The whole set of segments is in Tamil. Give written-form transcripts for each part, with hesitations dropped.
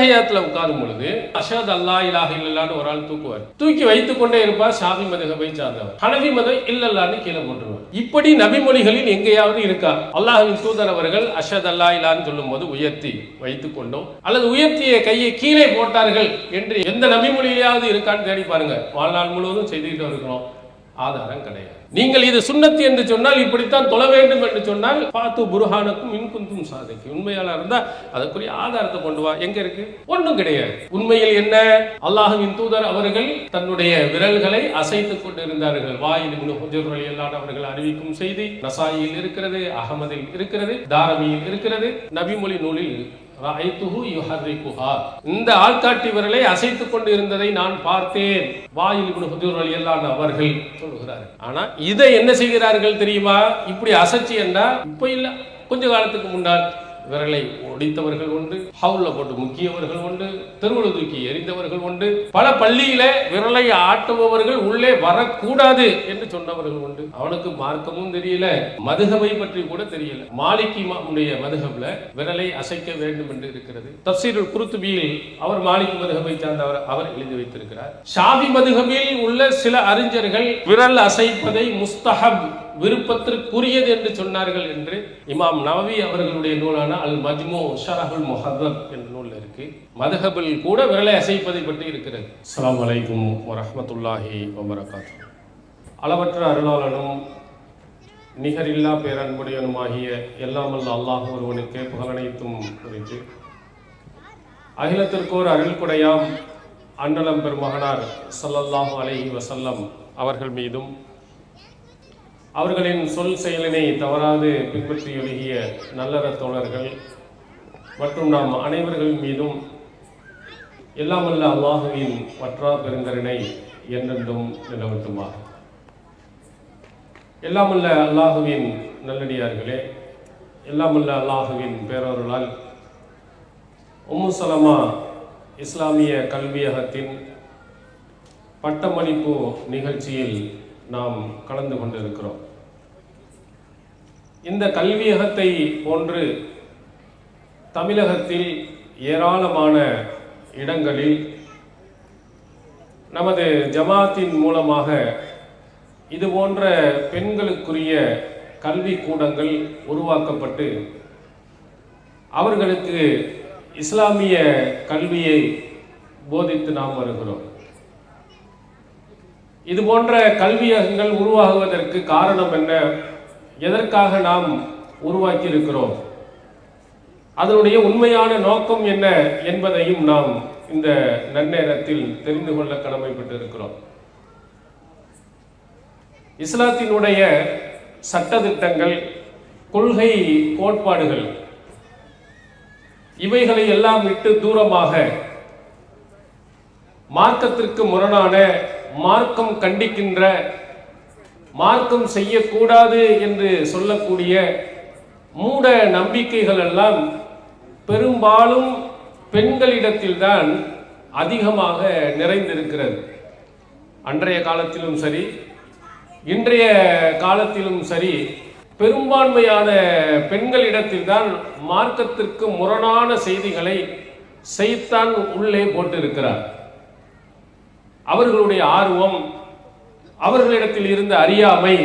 தஹியாத்துல உட்காரும் பொழுது அஷஹது அல்லா இலாஹ இல்லல்லாஹ்னு ஒரு ஆள் தூக்குவார். தூக்கி வைத்துக் கொண்டே இருப்பார். ஷாஃபி மதுஹபை சார்ந்தவர். ஹனஃபி மதுஹப் இல்லல்லாஹ்னு கீழே போட்டுருவார். இப்படி நபிமொழிகளில் எங்கேயாவது இருக்கா? அல்லாஹ்வின் தூதர் அவர்கள் அஷஹது அல்லா இலாஹ்னு சொல்லும் போது உயர்த்தி வைத்துக் கொண்டோம் அல்லது உயர்த்திய கையை கீழே போட்டார்கள் என்று எந்த நபிமொழியிலாவது இருக்கான்னு தேடி பாருங்க. வாழ்நாள் முழுவதும் செய்துகிட்டு இருக்கிறோம், ஆதாரம் கிடையாது. நீங்கள் இது சுன்னத்து என்று சொன்னால், இப்படித்தான் தொழ வேண்டும் என்று சொன்னால், பாத்து புர்ஹானக்கும் இன்குந்தும் சாதிக்கு, உண்மையாளர் இருந்தா அதற்குரிய ஆதாரத்தை கொண்டு வா. எங்க இருக்கு? ஒன்றும் கிடையாது. உண்மையில் என்ன? அல்லாஹ்வின் தூதர் அவர்கள் தன்னுடைய விரல்களை அசைத்துக் கொண்டிருந்தார்கள். வாயில் இப்னு ஹுஜர் ரலியல்லாஹு அவர்கள் அறிவிக்கும் செய்தி நசாயில் இருக்கிறது, அஹமதில் இருக்கிறது, தாரமியில் இருக்கிறது, நபிமொழி நூலில் இந்த ஆள்காட்டி விரலை அசைத்துக் கொண்டு இருந்ததை நான் பார்த்தேன். வாயில் இப்னு ஹுஜர் ரலியல்லாஹு அவர்கள் சொல்லுகிறார்கள். ஆனா இதை என்ன செய்கிறார்கள் தெரியுமா? இப்படி அசைச்சி என்றா இப்ப இல்ல, கொஞ்ச காலத்துக்கு முன்னால் விரலை ஒடித்தவர்கள் உண்டு, ஹவுல்ல போட்டு முக்கியவர்கள் உண்டு, தெருவில் தூக்கி எரிந்தவர்கள் உண்டு, பல பள்ளியில விரலை ஆட்டுபவர்கள் உள்ளே வரக்கூடாது என்று சொன்னவர்கள் உண்டு. அவனுக்கு மார்க்கமும் தெரியல, மதுஹபை பற்றி கூட தெரியல. மாலிகி இமாமுடைய மதுஹப்ல விரலை அசைக்க வேண்டும் என்று இருக்கிறது. தஃப்சீருல் குர்துபியில் அவர் மாலிகி மதுஹபை சார்ந்தவர், அவர் எழுதி வைத்திருக்கிறார். ஷாஃபி மதுஹபில் உள்ள சில அறிஞர்கள் விரல் அசைப்பதை முஸ்தஹப், விருப்பத்திற்குரியது என்று சொன்னார்கள் என்று இமாம் நவவி அவர்களுடைய நூலான அல் மஜ்மு ஷரஹுல் முஹத்தப் என்ற நூல்ல இருக்கு. மதுஹபில் கூட விரலை அசைப்பதை பற்றி இருக்கிறது. அஸ்ஸலாமு அலைக்கும் வரஹ்மத்துல்லாஹி வபரகாத்துஹு. அளவற்ற அருளாளனும் நிகரில்லா பேரன்புடையனுமாகிய எல்லாம் வல்ல அல்லாஹ் ஒருவனுக்கே புகழனைத்தும் குறித்து அகிலத்திற்கோர் அருள்குடையாம் அன்னலம் பெருமகனார் ஸல்லல்லாஹு அலைஹி வஸல்லம் அவர்கள் மீதும் அவர்களின் சொல் செயலினை தவறாது பின்பற்றி ஒழுகிய நல்லற தோழர்கள் மற்றும் நாம் அனைவர்கள் மீதும் எல்லாம் வல்ல அல்லாஹுவின் வற்றா பெருங்கருணை என்றென்றும் நிலவட்டுமாக. எல்லாம் வல்ல அல்லாஹுவின் நல்லடியார்களே, எல்லாம் வல்ல அல்லாஹுவின் பேரருளால் உம்மு சலமா இஸ்லாமிய கல்வியகத்தின் பட்டமளிப்பு நிகழ்ச்சியில் நாம் கலந்து கொண்டிருக்கிறோம். இந்த கல்வியகத்தை போன்று தமிழகத்தில் ஏராளமான இடங்களில் நமது ஜமாத்தின் மூலமாக இது போன்ற பெண்களுக்குரிய கல்வி கூடங்கள் உருவாக்கப்பட்டு அவர்களுக்கு இஸ்லாமிய கல்வியை போதித்து நாம் வருகிறோம். இது போன்ற கல்வியகங்கள் உருவாகுவதற்கு காரணம் என்ன? எதற்காக நாம் உருவாக்கி இருக்கிறோம்? அதனுடைய உண்மையான நோக்கம் என்ன என்பதையும் நாம் இந்த நன்னேரத்தில் தெரிந்து கொள்ள கடமைப்பட்டு இருக்கிறோம். இஸ்லாத்தினுடைய சட்டதிட்டங்கள், கொள்கை கோட்பாடுகள் இவைகளை எல்லாம் விட்டு தூரமாக மார்க்கத்திற்கு முரணான, மார்க்கம் கண்டிக்கின்ற, மார்க்கம் செய்யக்கூடாது என்று சொல்லக்கூடிய மூட நம்பிக்கைகள் எல்லாம் பெரும்பாலும் பெண்களிடத்தில்தான் அதிகமாக நிறைந்திருக்கிறது. அன்றைய காலத்திலும் சரி, இன்றைய காலத்திலும் சரி, பெரும்பான்மையான பெண்களிடத்தில்தான் மார்க்கத்திற்கு முரணான செய்திகளை சைத்தான் உள்ளே போட்டிருக்கிறார். அவர்களுடைய ஆர்வம், அவர்களிடத்தில் இருந்த அறியாமை,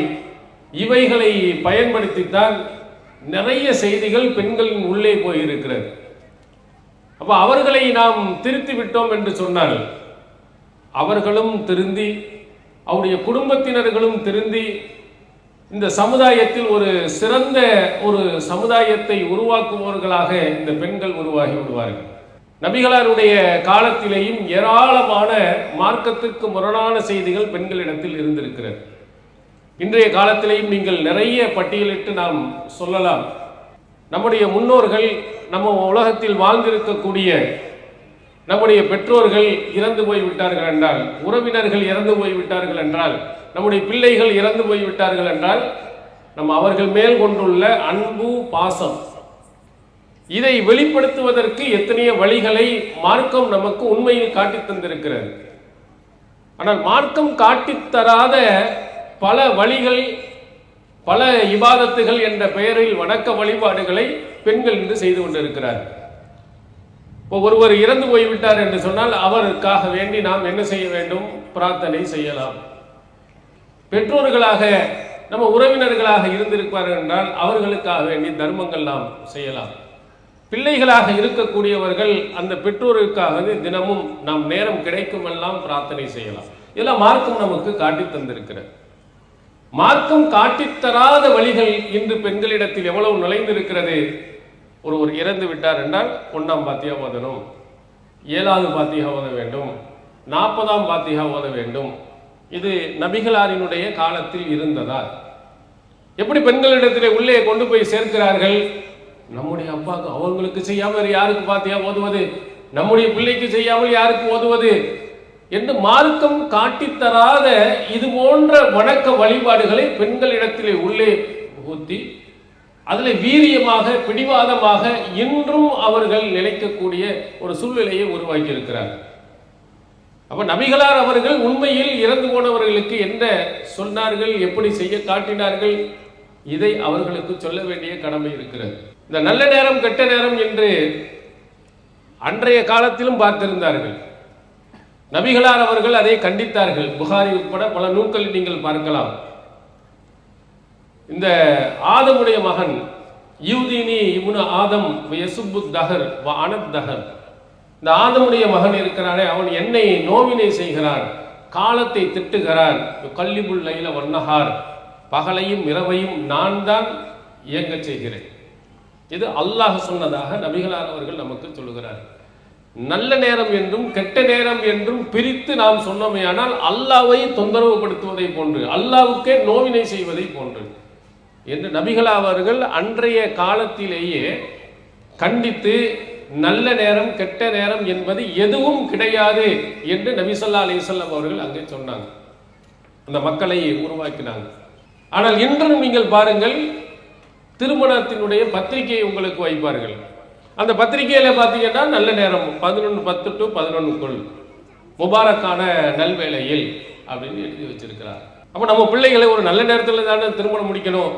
இவைகளை பயன்படுத்தித்தான் நிறைய செய்திகள் பெண்களின் உள்ளே போயிருக்கிறது. அப்ப அவர்களை நாம் திருத்தி விட்டோம் என்று சொன்னால், அவர்களும் திருந்தி, அவருடைய குடும்பத்தினர்களும் திருந்தி, இந்த சமுதாயத்தில் ஒரு சிறந்த ஒரு சமுதாயத்தை உருவாக்குபவர்களாக இந்த பெண்கள் உருவாகி விடுவார்கள். நபிகளாருடைய காலத்திலேயும் ஏராளமான மார்க்கத்திற்கு முரணான செய்திகள் பெண்களிடத்தில் இருந்திருக்கிறது. இன்றைய காலத்திலேயும் நீங்கள் நிறைய பட்டியலிட்டு நாம் சொல்லலாம். நம்முடைய முன்னோர்கள், நம்ம உலகத்தில் வாழ்ந்திருக்கக்கூடிய நம்முடைய பெற்றோர்கள் இறந்து போய்விட்டார்கள் என்றால், உறவினர்கள் இறந்து போய்விட்டார்கள் என்றால், நம்முடைய பிள்ளைகள் இறந்து போய்விட்டார்கள் என்றால், நம்ம அவர்கள் மேல் கொண்டுள்ள அன்பு, பாசம், இதை வெளிப்படுத்துவதற்கு எத்தனைய வழிகளை மார்க்கம் நமக்கு உண்மையில் காட்டி தந்திருக்கிறது. ஆனால் மார்க்கம் காட்டித்தராத பல வழிகள், பல இபாதத்துகள் என்ற பெயரில் வணக்க வழிபாடுகளை பெண்கள் இன்று செய்து கொண்டிருக்கிறார்கள். இப்போ ஒருவர் இறந்து போய்விட்டார் என்று சொன்னால் அவருக்காக வேண்டி நாம் என்ன செய்ய வேண்டும்? பிரார்த்தனை செய்யலாம். பெற்றோர்களாக நம்ம உறவினர்களாக இருந்திருப்பார்கள் என்றால் அவர்களுக்காக வேண்டி தர்மங்கள் நாம் செய்யலாம். பிள்ளைகளாக இருக்கக்கூடியவர்கள் அந்த பெற்றோருக்காக தினமும் நாம் நேரம் கிடைக்குமெல்லாம் பிரார்த்தனை செய்யலாம். இதெல்லாம் மார்க்கம் நமக்கு காட்டி தந்திருக்கிறது. மார்க்கம் காட்டித்தராத வழிகள் இன்று பெண்களிடத்தில் எவ்வளவு நுழைந்திருக்கிறது. ஒருவர் இறந்து விட்டார் என்றால் 1ஆம் பாத்தியா ஓதணும், 7வது பாத்தியா ஓத வேண்டும், 40ஆம் பாத்தியா ஓத வேண்டும். இது நபிகளாரினுடைய காலத்தில் இருந்ததா? எப்படி பெண்களிடத்திலே உள்ளே கொண்டு போய் சேர்க்கிறார்கள்? நம்முடைய அப்பாவுக்கு அவங்களுக்கு செய்யாமல் யாருக்கு பாத்தியா ஓதுவது, நம்முடைய பிள்ளைக்கு செய்யாமல் யாருக்கு ஓதுவது என்று மார்க்கம் காட்டித்தராத இது போன்ற வணக்க வழிபாடுகளை பெண்களிடத்திலே உள்ளே ஊத்தி அதில் வீரியமாக பிடிவாதமாக இன்றும் அவர்கள் நினைக்கக்கூடிய ஒரு சூழ்நிலையை உருவாக்கி இருக்கிறார்கள். அப்ப நபிகளார் அவர்கள் உண்மையில் இறந்து போனவர்களுக்கு என்ன சொன்னார்கள், எப்படி செய்ய காட்டினார்கள், இதை அவர்களுக்கு சொல்ல வேண்டிய கடமை இருக்கிறது. இந்த நல்ல நேரம் கெட்ட நேரம் என்று அன்றைய காலத்திலும் பார்த்திருந்தார்கள். நபிகளார் அவர்கள் அதை கண்டித்தார்கள். புகாரி உட்பட பல நூல்களில் நீங்கள் பார்க்கலாம். இந்த ஆதமுடைய மகன் யூதீனி இப்னு ஆதம் யசுப்பு தஹர் வ அனத் தஹர், இந்த ஆதமுடைய மகன் இருக்கிறானே அவன் என்னை நோவினை செய்கிறான், காலத்தை திட்டுகிறான். கல்லிபுல் லைல வன்னஹார், பகலையும் இரவையும் நான் தான் இயங்க செய்கிறேன். இது அல்லாஹ் சொன்னதாக நபிகளார் அவர்கள் நமக்கு சொல்லுகிறார். நல்ல நேரம் என்றும் கெட்ட நேரம் என்றும் பிரித்து நாம் சொன்னோமேயானால் அல்லாஹ்வை தொந்தரவுபடுத்துவதை போன்று, அல்லாஹ்வுக்கே நோவினை செய்வதை போன்று என்று நபிகளார் அவர்கள் அன்றைய காலத்திலேயே கண்டித்து நல்ல நேரம் கெட்ட நேரம் என்பது எதுவும் கிடையாது என்று நபி ஸல்லல்லாஹு அலைஹி வஸல்லம் அவர்கள் அங்கே சொன்னாங்க. அந்த மக்களை உருவாக்கினாங்க. ஆனால் இன்றும் நீங்கள் பாருங்கள், திருமணத்தினுடைய பத்திரிகையை உங்களுக்கு வைப்பார்கள். அந்த பத்திரிகையில பார்த்தீங்கன்னா நல்ல நேரம் 11:10 to 11 முபாரக்கான நல்வேளையில் அப்படின்னு எழுதி வச்சிருக்கிறார். அப்ப நம்ம பிள்ளைகளை ஒரு நல்ல நேரத்தில் தானே திருமணம் முடிக்கணும்,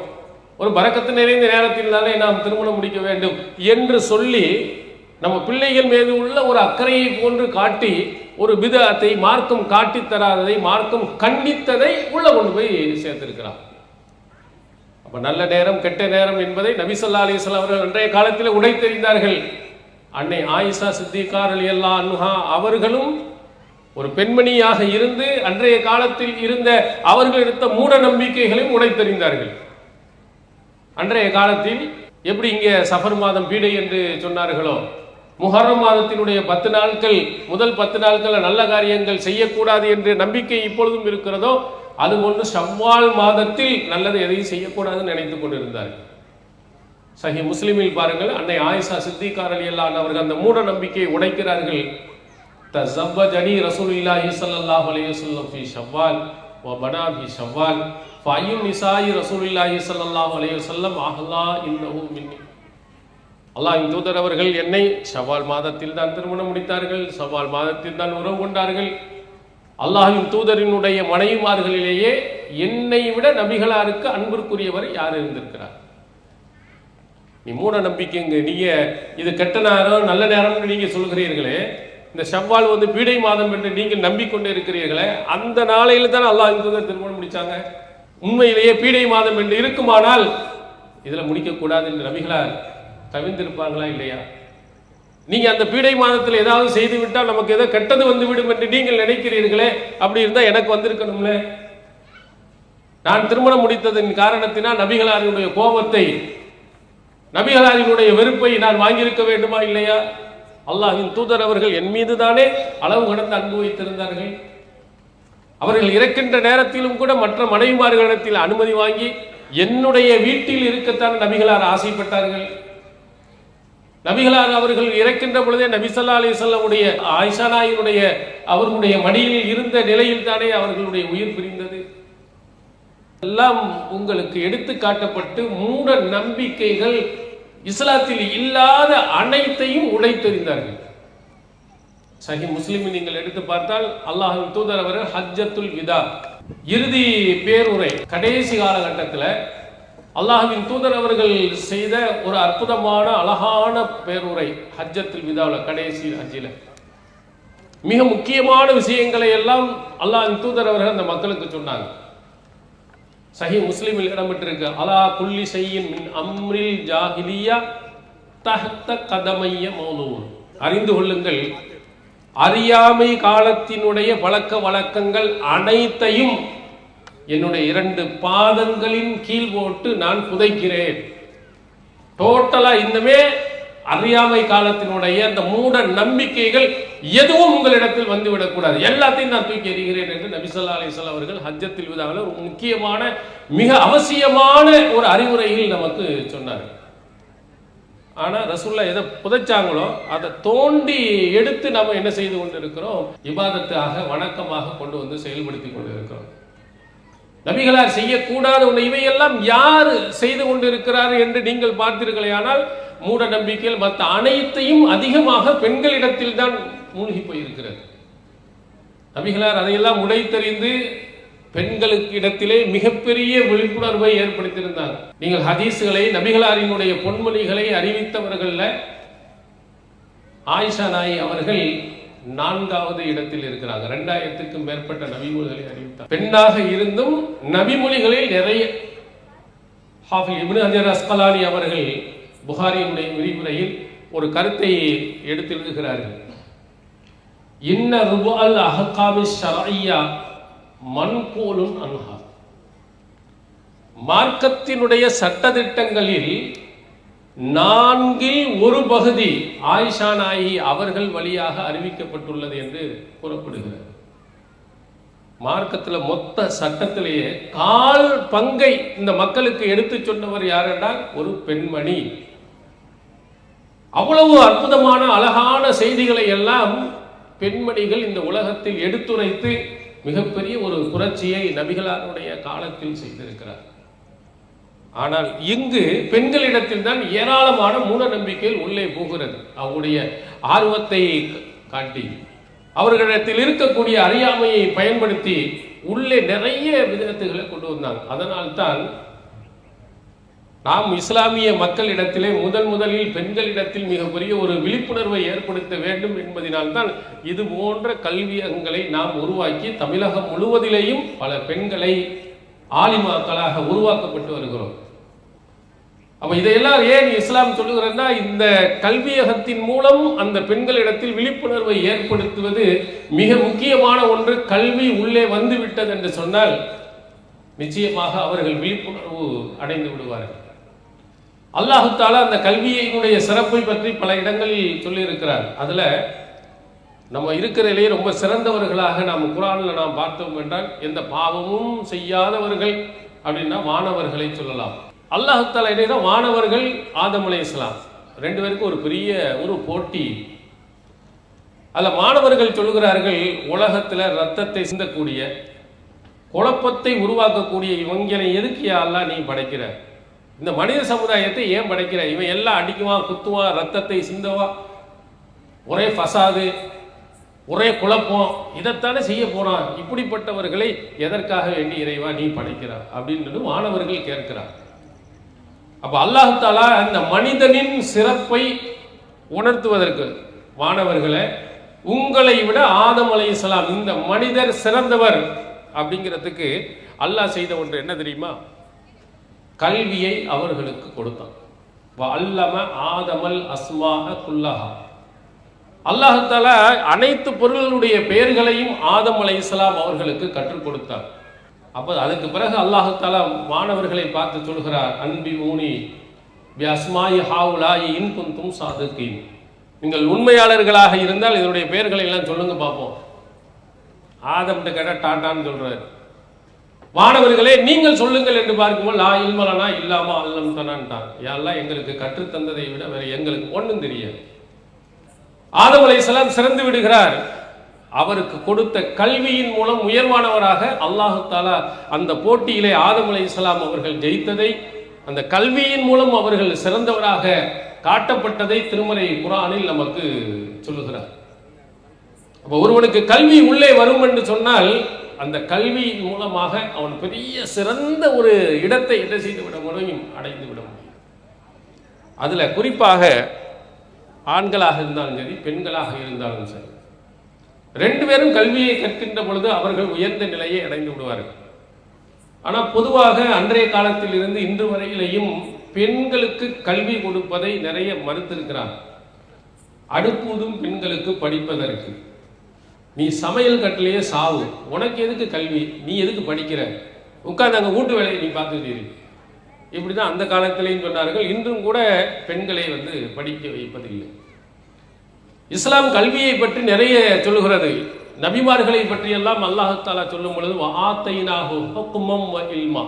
ஒரு பரக்கத்து நிறைந்த நேரத்தில் தானே நாம் திருமணம் முடிக்க வேண்டும் என்று சொல்லி நம்ம பிள்ளைகள் மீது உள்ள ஒரு அக்கறையை போன்று காட்டி ஒரு பிதஅத்தை மார்க்கம் காட்டி தராததை, மார்க்கம் கண்டித்ததை உள்ள கொண்டு போய் சேர்த்திருக்கிறார். அப்ப நல்ல நேரம் கெட்ட நேரம் என்பதை நபி ஸல்லல்லாஹு அலைஹி வஸல்லம் அவர்கள் அன்றைய காலத்தில் உடைத்தெறிந்தார்கள். அன்னை ஆயிஷா சித்திகா ரலியல்லாஹு அன்ஹா அவர்களும் ஒரு பெண்மணியாக இருந்து அன்றைய காலத்தில் இருந்த அவர்கள் எடுத்த மூட நம்பிக்கைகளையும் உடைத்தெறிந்தார்கள். அன்றைய காலத்தில் எப்படி இங்கே சஃபர் மாதம் பீடை என்று சொன்னார்களோ, முஹர்ரம் மாதத்தினுடைய 10 நாட்கள், முதல் 10 நாட்கள் நல்ல காரியங்கள் செய்யக்கூடாது என்று நம்பிக்கை இப்பொழுதும் இருக்கிறதோ, அதுபோன்று ஷவ்வால் மாதத்தில் நல்லது எதையும் செய்யக்கூடாதுன்னு நினைத்துக் கொண்டிருந்தார்கள். சஹி முஸ்லிமில் பாருங்கள், அன்னை ஆயிஷா சித்திகா ரலியல்லாஹு அன்ஹா அவர்கள் அந்த மூட நம்பிக்கையை உடைக்கிறார்கள். தஸவ்வஜனி ரசூலுல்லாஹி ஸல்லல்லாஹு அலைஹி வஸல்லம் ஃபீ ஷவ்வால் வ பனா ஃபீ ஷவ்வால் ஃபஅய்யு நிசாஇ ரசூலுல்லாஹி ஸல்லல்லாஹு அலைஹி வஸல்லம் அஹ்லா இன்னஹு மின்னி. அல்லாஹ்வின் தூதர் அவர்கள் என்னை ஷவ்வால் மாதத்தில் தான் திருமணம் முடித்தார்கள், ஷவ்வால் மாதத்தில் தான் உறவு கொண்டார்கள். அல்லாஹ்வின் தூதரினுடைய மனைவிமார்களிலேயே என்னை விட நபிகளாருக்கு அன்பிற்குரியவர் யார் இருந்திருக்கிறார்? நீ மூட நம்பிக்கைங்க, நீங்க இது கெட்ட நேரம் நல்ல நேரம்னு நீங்க சொல்கிறீர்களே, இந்த ஷவ்வால் பீடை மாதம் என்று நீங்கள் நம்பிக்கொண்டு இருக்கிறீர்களே, அந்த நாளையில தான் அல்லாஹ்வின் தூதர் திருமணம் முடிச்சாங்க. உண்மையிலேயே பீடை மாதம் என்று இருக்குமானால் இதுல முடிக்க கூடாது என்று நபிகளார் தவிர்த்திருப்பாங்களா இல்லையா? நீங்க அந்த பீடை மாதத்தில் ஏதாவது செய்து விட்டால் நமக்கு ஏதோ கெட்டது வந்துவிடும் என்று நீங்கள் நினைக்கிறீர்களே, அப்படி இருந்தா எனக்கு வந்திருக்கணும்ல. நான் திருமணம் முடித்ததன் காரணத்தினால் நபிகளாரினுடைய கோபத்தை, நபிகளாரினுடைய வெறுப்பை நான் வாங்கியிருக்க வேண்டுமா இல்லையா? அல்லாஹ்வின் தூதர் அவர்கள் என் மீது தானே அளவு கடந்து அன்பு வைத்திருந்தார்கள். அவர்கள் இறக்கின்ற நேரத்திலும் கூட மற்ற மனைவிமார்களிடத்தில் அனுமதி வாங்கி என்னுடைய வீட்டில் இருக்கத்தான் நபிகளார் ஆசைப்பட்டார்கள். நபிகளார் அவர்கள் இறக்கின்ற பொழுதே நபி ஸல்லல்லாஹு அலைஹி வஸல்லம் உடைய ஆயிஷா நாயினுடைய அவர்களுடைய மடியில் இருந்த நிலையில் தானே அவர்களுடைய உயிர் பிரிந்தது. எல்லாம் உங்களுக்கு எடுத்து காட்டப்பட்டு மூட நம்பிக்கைகள் இஸ்லாத்தில் இல்லாத அனைத்தையும் உடைத்தெறிந்தார்கள். சஹி முஸ்லிமில் நீங்கள் எடுத்து பார்த்தால் அல்லாஹ்வின் தூதர் அவர்கள் ஹஜ்ஜத்துல் விதா, இறுதி பேருரை, கடைசி காலகட்டத்தில் அல்லாஹ்வின் தூதர் அவர்கள் செய்த ஒரு அற்புதமான அழகான பேருரை ஹஜ்ஜத்துல் விதாவில், கடைசி ஹஜ்ஜில் மிக முக்கியமான விஷயங்களை எல்லாம் அல்லாஹ்வின் தூதர் அவர்கள் அந்த மக்களுக்கு சொன்னாங்க. சஹீஹ் முஸ்லிமில் இடம்பெற்றிருக்கு, அலா குல்லி ஷைஇன் மின் அம்ரில் ஜாஹிலியா தஹ்த கதமைய மௌலூன். அறிந்து கொள்ளுங்கள், அறியாமை காலத்தினுடைய பழக்க வழக்கங்கள் அனைத்தையும் என்னுடைய 2 பாதங்களின் கீழ் போட்டு நான் புதைக்கிறேன். டோட்டலா இந்தமே அறியாமை காலத்தினுடைய அந்த மூட நம்பிக்கைகள் எதுவும் உங்களிடத்தில் வந்துவிடக்கூடாது, எல்லாத்தையும் நான் தூக்கி எறிகிறேன் என்று நபி ஸல்லல்லாஹு அலைஹி வஸல்லம் அவர்கள் ஹஜ்ஜத்துல் விதாவில் ஒரு முக்கியமான மிக அவசியமான ஒரு அறிவுரையில் நமக்கு சொன்னார். ஆனா ரசூலுல்லாஹ் எதை புதைச்சாங்களோ அதை தோண்டி எடுத்து நம்ம என்ன செய்து கொண்டிருக்கிறோம், இபாதத்தாக வணக்கமாக கொண்டு வந்து செயல்படுத்தி கொண்டு இருக்கிறோம். நபிகளார் செய்யக்கூடாத ஒன்று இவையெல்லாம் யார் செய்து கொண்டிருக்கிறார் என்று நீங்கள் பார்த்தீர்களே, ஆனால் மூட நம்பிக்கைகள் மற்ற அனைத்தையும் அதிகமாக பெண்களிடத்தில் தான் மூழ்கி போயிருக்கிறது. நபிகளார் அதையெல்லாம் உடைத்தறிந்து பெண்களுக்கு இடத்திலே மிகப்பெரிய விழிப்புணர்வை ஏற்படுத்தியிருந்தாங்க. நீங்கள் ஹதீஸ்களை, நபிகளாரினுடைய பொன்மொழிகளை அறிவித்தவர்கள்ல ஆயிஷா நாயி அவர்கள் 4வது இடத்தில் இருக்கிறாங்க. 2000க்கும் மேற்பட்ட நபிமொழிகளை அறிவித்தார். பெண்ணாக இருந்தும் நபிமொழிகளில் நிறைய. ஹாஃபிஸ் இப்னு ஹஜர் அஸ்கலானி அவர்கள் புகாரியினுடைய விரிவுரையில் ஒரு கருத்தை எடுத்து எழுதுகிறார்கள். இன்ன ருபுஅல் அஹ்காமி ஷர்இய்யா மன்கூலுன் அன்ஹா. மார்க்கத்தினுடைய சட்டதிட்டங்களில் 4ல் 1 பகுதி ஆயிஷா நாயகி அவர்கள் வழியாக அறிவிக்கப்பட்டுள்ளது என்று கூறப்படுகிறது. மார்க்கத்தில் மொத்த சட்டத்திலேயே 1/4 பங்கை இந்த மக்களுக்கு எடுத்து சொன்னவர் யார் என்றால் ஒரு பெண்மணி. அவ்வளவு அற்புதமான அழகான செய்திகளை எல்லாம் பெண்மணிகள் இந்த உலகத்தில் எடுத்துரைத்து மிகப்பெரிய ஒரு புரட்சியை நபிகளாருடைய காலத்தில் செய்திருக்கிறார். ஆனால் இங்கு பெண்களிடத்தில் தான் ஏராளமான மூட நம்பிக்கைகள் உள்ளே போகிறது. அவருடைய ஆர்வத்தை காட்டி, அவர்களிடத்தில் இருக்கக்கூடிய அறியாமையை பயன்படுத்தி உள்ளே நிறைய விதத்துகளை கொண்டு வந்தாங்க. அதனால்தான் நாம் இஸ்லாமிய மக்களிடத்திலே முதலில் பெண்களிடத்தில் மிகப்பெரிய ஒரு விழிப்புணர்வை ஏற்படுத்த வேண்டும் என்பதனால்தான் இது போன்ற கல்வியகங்களை நாம் உருவாக்கி தமிழகம் முழுவதிலேயும் பல பெண்களை ஆலிமாக்களாக உருவாக்கப்பட்டு வருகிறோம். அப்ப இதையெல்லாம் ஏன் இஸ்லாம் சொல்லுகிறன்னா, இந்த கல்வியகத்தின் மூலம் அந்த பெண்களிடத்தில் விழிப்புணர்வை ஏற்படுத்துவது மிக முக்கியமான ஒன்று. கல்வி உள்ளே வந்து விட்டது என்று சொன்னால் நிச்சயமாக அவர்கள் விழிப்புணர்வு அடைந்து விடுவார்கள். அல்லாஹு தஆலா அந்த கல்வியினுடைய சிறப்பை பற்றி பல இடங்களில் சொல்லி இருக்கிறார். அதுல நம்ம இருக்கிறதிலேயே ரொம்ப சிறந்தவர்களாக நாம் குர்ஆன்ல நாம் பார்த்தோம் என்றால், எந்த பாவமும் செய்யாதவர்கள் அப்படின்னா மாணவர்களை சொல்லலாம். அல்லாஹ் தஆலா என்ன, மாணவர்கள் ஆதம் அலைஹிஸ்ஸலாம் 2 பேருக்கும் ஒரு பெரிய ஒரு போட்டி. அல்ல, மாணவர்கள் சொல்லுகிறார்கள், உலகத்தில் ரத்தத்தை சிந்தக்கூடிய குழப்பத்தை உருவாக்கக்கூடிய இவங்களை எதுக்கு யா அல்லாஹ் நீ படைக்கிற? இந்த மனித சமுதாயத்தை ஏன் படைக்கிற? இவன் எல்லாம் அடிக்குவான், குத்துவான், ரத்தத்தை சிந்தவான், ஒரே ஃபசாது, ஒரே குழப்பம், இதைத்தானே செய்ய போறான். இப்படிப்பட்டவர்களை எதற்காக வேண்டி இறைவா நீ படைக்கிறார் அப்படின்னு மாணவர்கள் கேட்கிறார். அப்ப அல்லாஹ் தஆலா இந்த மனிதனின் சிறப்பை உணர்த்துவதற்கு, மாணவர்களை உங்களை விட ஆதம் அலைஹிஸ்ஸலாம் இந்த மனிதர் சிறந்தவர் அப்படிங்கிறதுக்கு அல்லாஹ் செய்த ஒன்று என்ன தெரியுமா? கல்வியை அவர்களுக்கு கொடுத்தான். வஅல்லம ஆதமல் அஸ்மாஅ குல்லஹா. அல்லாஹ் தஆலா அனைத்து பொருள்களுடைய பெயர்களையும் ஆதம் அலைஹிஸ்ஸலாம் அவர்களுக்கு கற்றுக் கொடுத்தார். அப்போ அதுக்கு பிறகு அல்லாஹ் தஆலா மாணவர்களை பார்த்து சொல்கிறார், அன்பி ஊனி பி அஸ்மாஇ ஹாவுலாஇ இன் குன்தும் சாதிகீன். நீங்கள் உண்மையாளர்களாக இருந்தால் இதனுடைய பெயர்களை எல்லாம் சொல்லுங்க பார்ப்போம். ஆதம்கிட்ட கேட்டால் டாட்டான்னு சொல்றாரு. மாணவர்களே நீங்கள் சொல்லுங்கள் என்று பார்க்கும்போது லா இல்மலனா இல்லாம அல்லம் தனான்ட்டான். யாரெல்லாம் எங்களுக்கு கற்றுத்தந்ததை விட வேற எங்களுக்கு ஒன்றும் தெரியாது. ஆதம் அலைஹிஸ்ஸலாம் சிறந்து விடுகிறார். அவருக்கு கொடுத்த கல்வியின் மூலம் உயர்வானவராக அல்லாஹ் தஆலா அந்த போட்டியிலே ஆதம் அலைஹிஸ்ஸலாம் அவர்கள் ஜெயித்ததை, அந்த கல்வியின் மூலம் அவர்கள் சிறந்தவராக காட்டப்பட்டதை திருமறை குர்ஆனில் நமக்கு சொல்லுகிறார். அப்ப ஒருவனுக்கு கல்வி உள்ளே வரும் என்று சொன்னால் அந்த கல்வியின் மூலமாக அவன் பெரிய சிறந்த ஒரு இடத்தை என்ன செய்து விட முடியும், அடைந்து விட முடியும். அதில் குறிப்பாக ஆண்களாக இருந்தாலும் சரி, பெண்களாக இருந்தாலும் சரி, ரெண்டு பேரும் கல்வியை கற்கின்ற பொழுது அவர்கள் உயர்ந்த நிலையை அடைந்து விடுவார்கள். ஆனால் பொதுவாக அன்றைய காலத்தில் இருந்து இன்று வரையிலையும் பெண்களுக்கு கல்வி கொடுப்பதை நிறைய மறுத்திருக்கிறார். அடுப்பூதும் பெண்களுக்கு படிப்பதற்கு, நீ சமையல் கட்டிலேயே சாவு, உனக்கு எதுக்கு கல்வி, நீ எதுக்கு படிக்கிற, உட்கார்ந்து அங்கே வீட்டு வேலையை நீ பார்த்துக்கிட்டீரு. இப்படி தான் அந்த காலத்திலையும் சொன்னார்கள். இன்றும் கூட பெண்களை படிக்க வைப்பதில்லை. இஸ்லாம் கல்வியை பற்றி நிறைய சொல்லுகிறது. நபிமார்களை பற்றியெல்லாம் அல்லாஹ் தஆலா சொல்லும் பொழுது வஆத்தைனாஹு ஹுக்மம் வ இல்மா,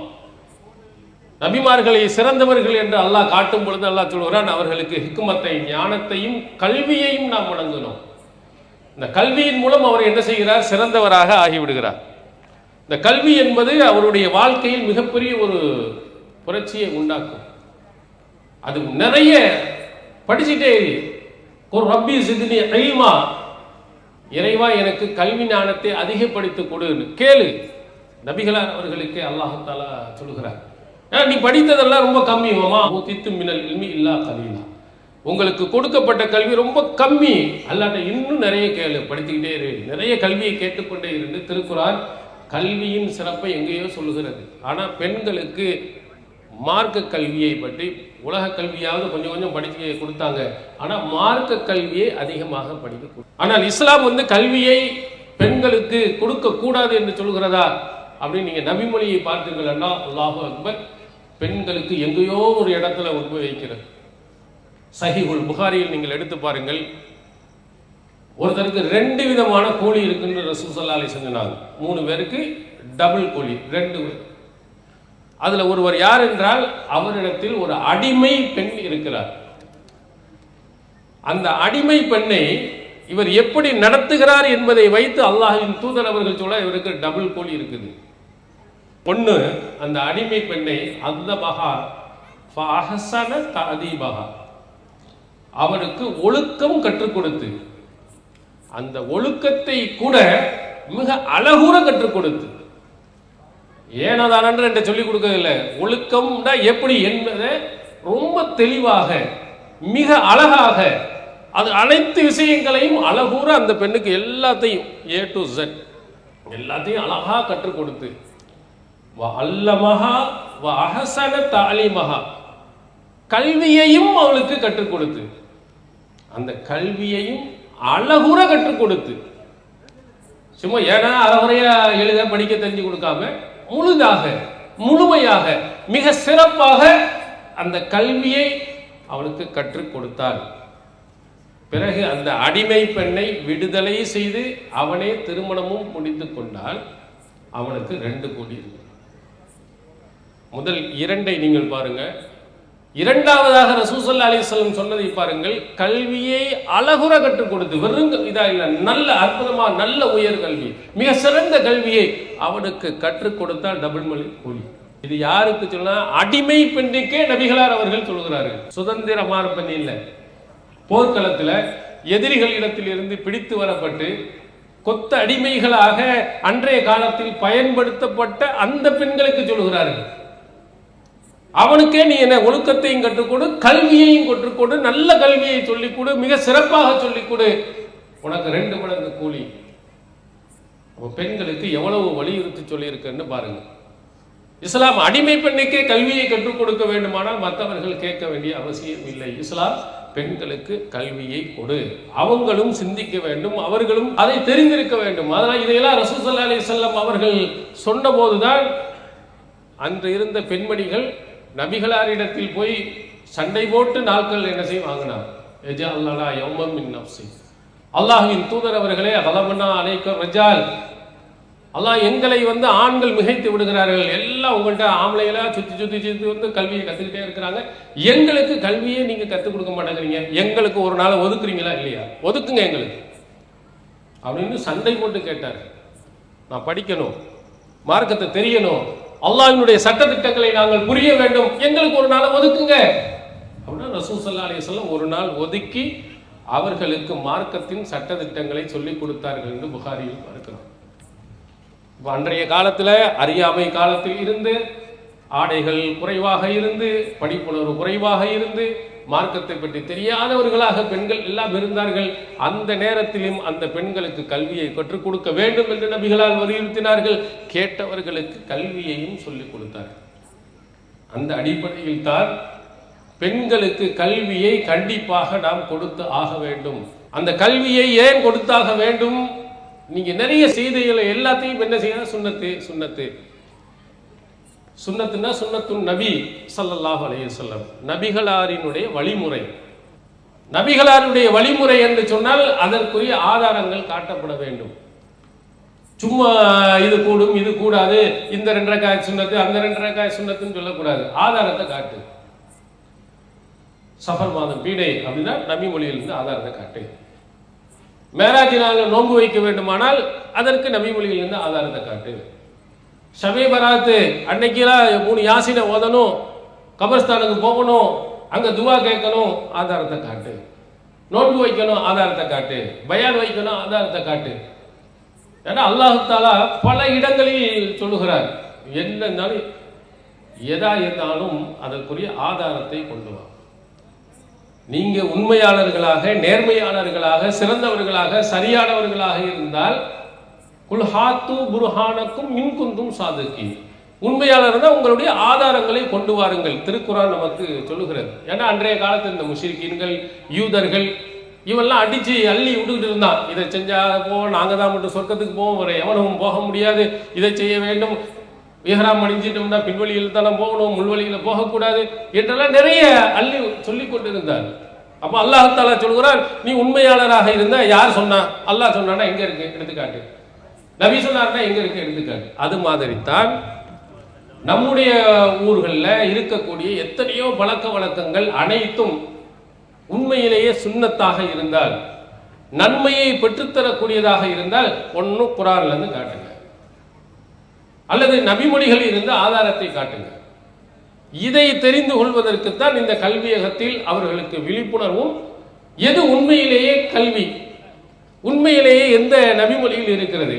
நபிமார்களை சிறந்தவர்கள் என்று அல்லாஹ் காட்டும் பொழுது அல்லாஹ் சொல்கிறான், அவர்களுக்கு ஹிக்மத்தை, ஞானத்தையும் கல்வியையும் நாம் வழங்கினோம். இந்த கல்வியின் மூலம் அவர் என்ன செய்கிறார், சிறந்தவராக ஆகிவிடுகிறார். இந்த கல்வி என்பது அவருடைய வாழ்க்கையில் மிகப்பெரிய ஒரு புரட்சியை உண்டாக்கும். அது நிறைய படிச்சுட்டே ரப்பி ஸித்னி இல்மா, இறைவா எனக்கு கல்வி ஞானத்தை அதிகப்படுத்தி கொடுன்னு கேளு. நபிகளார் அவர்களுக்கு அல்லாஹ் தஆலா சொல்கிறார், நீ படித்ததெல்லாம் ரொம்ப கம்மி, மாமா ஊதித்து மினல் இல்மி இல்லா கலீலா, உங்களுக்கு கொடுக்கப்பட்ட கல்வி ரொம்ப கம்மி, அல்லாட்ட இன்னும் நிறைய கேளு, படித்துக்கிட்டே இரு, நிறைய கல்வியை கேட்டுக்கொண்டே இருந்து திருக்குர்ஆன் கல்வியின் சிறப்பை எங்கேயோ சொல்லுகிறது. ஆனால் பெண்களுக்கு மார்க்க கல்வியை பற்றி, உலக கல்வியாவது கொஞ்சம் கொஞ்சம் படிக்க கொடுத்தாங்க, ஆனால் மார்க்க கல்வியை அதிகமாக படிக்க. ஆனால் இஸ்லாம் கல்வியை பெண்களுக்கு கொடுக்க கூடாது என்று சொல்கிறதா அப்படின்னு நீங்க நபிமொழியை பார்த்தீங்கன்னா அல்லாஹு அக்பர், பெண்களுக்கு எங்கேயோ ஒரு இடத்துல உபயோகிக்கிறது. சஹீஹுல் புகாரியில் நீங்கள் எடுத்து பாருங்கள், ஒருத்தருக்கு 2 விதமான கூலி இருக்குன்னு ரசூல் ஸல்லல்லாஹு அலைஹி வஸல்லம் சொன்னாங்க. 3 பேருக்கு டபுள் கூலி, 2 பேர். அதுல ஒருவர் யார் என்றால், அவரிடத்தில் ஒரு அடிமை பெண் இருக்கிறார். அந்த அடிமை பெண்ணை இவர் எப்படி நடத்துகிறார் என்பதை வைத்து அல்லாஹ்வின் தூதர் அவர்கள் சொல்ல, இவருக்கு டபுள் கூலி இருக்குது. பொண்ணு அந்த அடிமை பெண்ணை அத்தபஹா ஃபஅஹ்ஸன தஅதீபஹா, அவருக்கு ஒழுக்கம் கற்றுக் கொடுத்து, அந்த ஒழுக்கத்தை கூட மிக அழகுற கற்றுக் கொடுத்து, ஏனதான என்று சொல்லிக் கொடுக்கவில்லை, ஒழுக்கம்னா எப்படி என்பதை ரொம்ப தெளிவாக மிக அழகாக, அது அனைத்து விஷயங்களையும் அழகுற அந்த பெண்ணுக்கு எல்லாத்தையும் A to Z எல்லாத்தையும் அழகா கற்றுக் கொடுத்து, அல்லமஹா வ அஹ்ஸன தஅலீமஹா, கல்வியையும் அவளுக்கு கற்றுக் கொடுத்து, அந்த கல்வியையும் அழகுற கற்றுக் கொடுத்து, சும்மா ஏன்னா அறகுறையா எழுத படிக்க தெரிஞ்சு கொடுக்காம முழுதாக முழுமையாக மிக சிறப்பாக அந்த கல்வியை அவளுக்கு கற்றுக் கொடுத்தார். பிறகு அந்த அடிமை பெண்ணை விடுதலை செய்து அவனே திருமணமும் முடித்து கொண்டால் அவனுக்கு 2 கோடி இருக்கு. முதல் 2ஐ நீங்கள் பாருங்க. இரண்டாவதாக ரசூல் ஸல்லல்லாஹு அலைஹி வஸல்லம் சொன்னதை பாருங்கள், கல்வியை அழகுற கற்றுக் கொடுத்து, வெறும் இதா இல்ல, நல்ல அற்புதமா நல்ல உயர் கல்வி, மிக சிறந்த கல்வியை அவனுக்கு கற்றுக் கொடுத்தால் டபுள் மணி கூலி. இது யாருக்கு சொன்னா, அடிமை பெண்ணுக்கே நபிகளார் அவர்கள் சொல்கிறார்கள். சுதந்திரமான பெண் இல்லை, போர்க்களத்தில் எதிரிகளிடத்தில் இருந்து பிடித்து வரப்பட்டு கொத்த அடிமைகளாக அன்றைய காலத்தில் பயன்படுத்தப்பட்ட அந்த பெண்களுக்கு சொல்கிறார்கள், அவனுக்கே நீ என்ன ஒழுக்கத்தையும் கற்றுக்கொடு, கல்வியையும் கற்றுக்கொடு, நல்ல கல்வியை சொல்லிக் கொடு, மிக சிறப்பாக சொல்லிக் கொடு, உனக்கு 2 மடங்கு கூலி. பெண்களுக்கு எவ்வளவு வலியுறுத்தி சொல்லி இருக்குன்னு பாருங்க. இஸ்லாம் அடிமை பெண்ணுக்கே கல்வியை கற்றுக் கொடுக்க வேண்டுமானால் மற்றவர்கள் கேட்க வேண்டிய அவசியம் இல்லை. இஸ்லாம் பெண்களுக்கு கல்வியை கொடு, அவங்களும் சிந்திக்க வேண்டும், அவர்களும் அதை தெரிந்திருக்க வேண்டும். அதனால் இதையெல்லாம் ரசூல் ஸல்லல்லாஹு அலைஹி வஸல்லம் அவர்கள் சொன்ன போதுதான் அன்று இருந்த பெண்மணிகள் நபிகளாரிடத்தில் போய் சண்டை போட்டு நாட்கள் என்ன செய்ய வாங்கினார். எஜஅல்னா யௌமம் மின் நஃப்ஸி, அல்லாஹ்வின் தூதர் அவர்களே, கலமனா அலைக்கும் ரஜால், அல்லாஹ் எங்களை ஆண்கள் மிகைத்து விடுகிறார்கள், எல்லாம் உங்கள்கிட்ட ஆம்பளைகளா சுத்தி கல்வியை கத்துக்கிட்டே இருக்கிறாங்க, எங்களுக்கு கல்வியை நீங்க கற்றுக் கொடுக்க மாட்டேங்கிறீங்க, எங்களுக்கு ஒரு நாள் ஒதுக்குறீங்களா இல்லையா, ஒதுக்குங்க எங்களுக்கு அப்படின்னு சண்டை போட்டு கேட்டார். நான் படிக்கணும், மார்க்கத்தை தெரியணும், அல்லாஹ்வினுடைய சட்டத்திட்டங்களை நாங்கள் புரிய வேண்டும், எங்களுக்கு ஒரு நாள் ஒதுக்குங்க அப்படின்னா ரசூல் ஸல்லல்லாஹு அலைஹி வஸல்லம் ஒரு நாள் ஒதுக்கி அவர்களுக்கு மார்க்கத்தின் சட்டத்திட்டங்களை சொல்லிக் கொடுத்தார்கள் என்று புகாரியில் பார்க்கிறோம். அன்றைய காலத்தில் அறியாமை காலத்தில் இருந்து ஆடைகள் குறைவாக இருந்து படிப்புணர்வு குறைவாக இருந்து மார்க்கத்தை பற்றி தெரியாதவர்களாக பெண்கள் எல்லாம் இருந்தார்கள். அந்த நேரத்திலும் அந்த பெண்களுக்கு கல்வியை கற்றுக் கொடுக்க வேண்டும் என்று நபிகளால் வலியுறுத்தினார்கள். கேட்டவர்களுக்கு கல்வியையும் சொல்லிக் கொடுத்தார்கள். அந்த அடிப்படையில் தான் பெண்களுக்கு கல்வியை கண்டிப்பாக நாம் கொடுத்து ஆக வேண்டும். அந்த கல்வியை ஏன் கொடுத்தாக வேண்டும்? நீங்க நிறைய செய்திகளை எல்லாத்தையும் என்ன செய்ய சுன்னத்து சுன்னத்து சுன்னத்துன்னா சுன்னத்துன் நபி ஸல்லல்லாஹு அலைஹி வஸல்லம், நபிகளாரினுடைய வழிமுறை. நபிகளாருடைய வழிமுறை என்று சொன்னால் அதற்குரிய ஆதாரங்கள் காட்டப்பட வேண்டும். சும்மா இது கூடும் இது கூடாது, இந்த 2 ரக்காத் சுன்னத்து அந்த 2 ரக்காத் சுன்னத்துன்னு சொல்லக்கூடாது. ஆதாரத்தை காட்டு. சஃபர் மாதம் பீடை அப்படின்னா நபி மொழியிலிருந்து ஆதாரத்தை காட்டு. மேராஜ் நாளில் நோன்பு வைக்க வேண்டுமானால் அதற்கு நபி மொழியிலிருந்து ஆதாரத்தை காட்டு. ஷபே பராத்து அன்னைக்கெல்லாம் 3 யாசினை ஓதணும், கபர்ஸ்தானுக்கு போகணும், அங்க துவா கேட்கணும், ஆதாரத்தை காட்டு. நோன்பு வைக்கணும், ஆதாரத்தை காட்டு. பயான் வைக்கணும், ஆதாரத்தை காட்டு. ஏன்னா அல்லாஹ் தஆலா பல இடங்களில் சொல்லுகிறார், என்னன்னாலும் எதா இருந்தாலும் அதற்குரிய ஆதாரத்தை கொண்டு வா. நீங்க உண்மையாளர்களாக நேர்மையாளர்களாக சிறந்தவர்களாக சரியானவர்களாக இருந்தால் குல்ஹாத்து புர்ஹானக்கும் மின் குந்தும் சாதிக்கீன், உண்மையாளர் தான் உங்களுடைய ஆதாரங்களை கொண்டு வாருங்கள். திருக்குரான் நமக்கு சொல்லுகிறது. ஏன்னா அன்றைய காலத்தில் இந்த முஷ்ரிக்கீன்கள் யூதர்கள் இவெல்லாம் அடிச்சு அள்ளி விட்டுக்கிட்டு இருந்தான். இதை செஞ்சா போவோம், நாங்க தான் மட்டும் சொர்க்கத்துக்கு போவோம், வர எவனும் போக முடியாது, இதை செய்ய வேண்டும், இஹ்ராம் அணிஞ்சிட்டோம்னா பின்வழியில் தானே போகணும், முள்வழியில் போகக்கூடாது என்றெல்லாம் நிறைய அள்ளி சொல்லி கொண்டிருந்தார். அப்போ அல்லாஹ் தஆலா சொல்கிறார், நீ உண்மையாளராக இருந்தா யார் சொன்னா? அல்லாஹ் சொன்னானா எங்க இருக்கு எடுத்துக்காட்டு, நபி சொன்னார்னா எங்க இருக்கு எடுத்துக்காட்டு. அது மாதிரி தான் நம்முடைய ஊர்களில் இருக்கக்கூடிய எத்தனையோ பழக்க வழக்கங்கள் அனைத்தும் உண்மையிலேயே சுன்னத்தாக இருந்தால், நன்மையை பெற்றுத்தரக்கூடியதாக இருந்தால் ஒன்று குர்ஆன்ல இருந்து காட்டுங்க, அல்லது நபிமொழிகள் இருந்த ஆதாரத்தை காட்டுங்க. இதை தெரிந்து கொள்வதற்குத்தான் இந்த கல்வியகத்தில் அவர்களுக்கு விழிப்புணர்வும், எது உண்மையிலேயே கல்வி, உண்மையிலேயே எந்த நபிமொழியில் இருக்கிறது,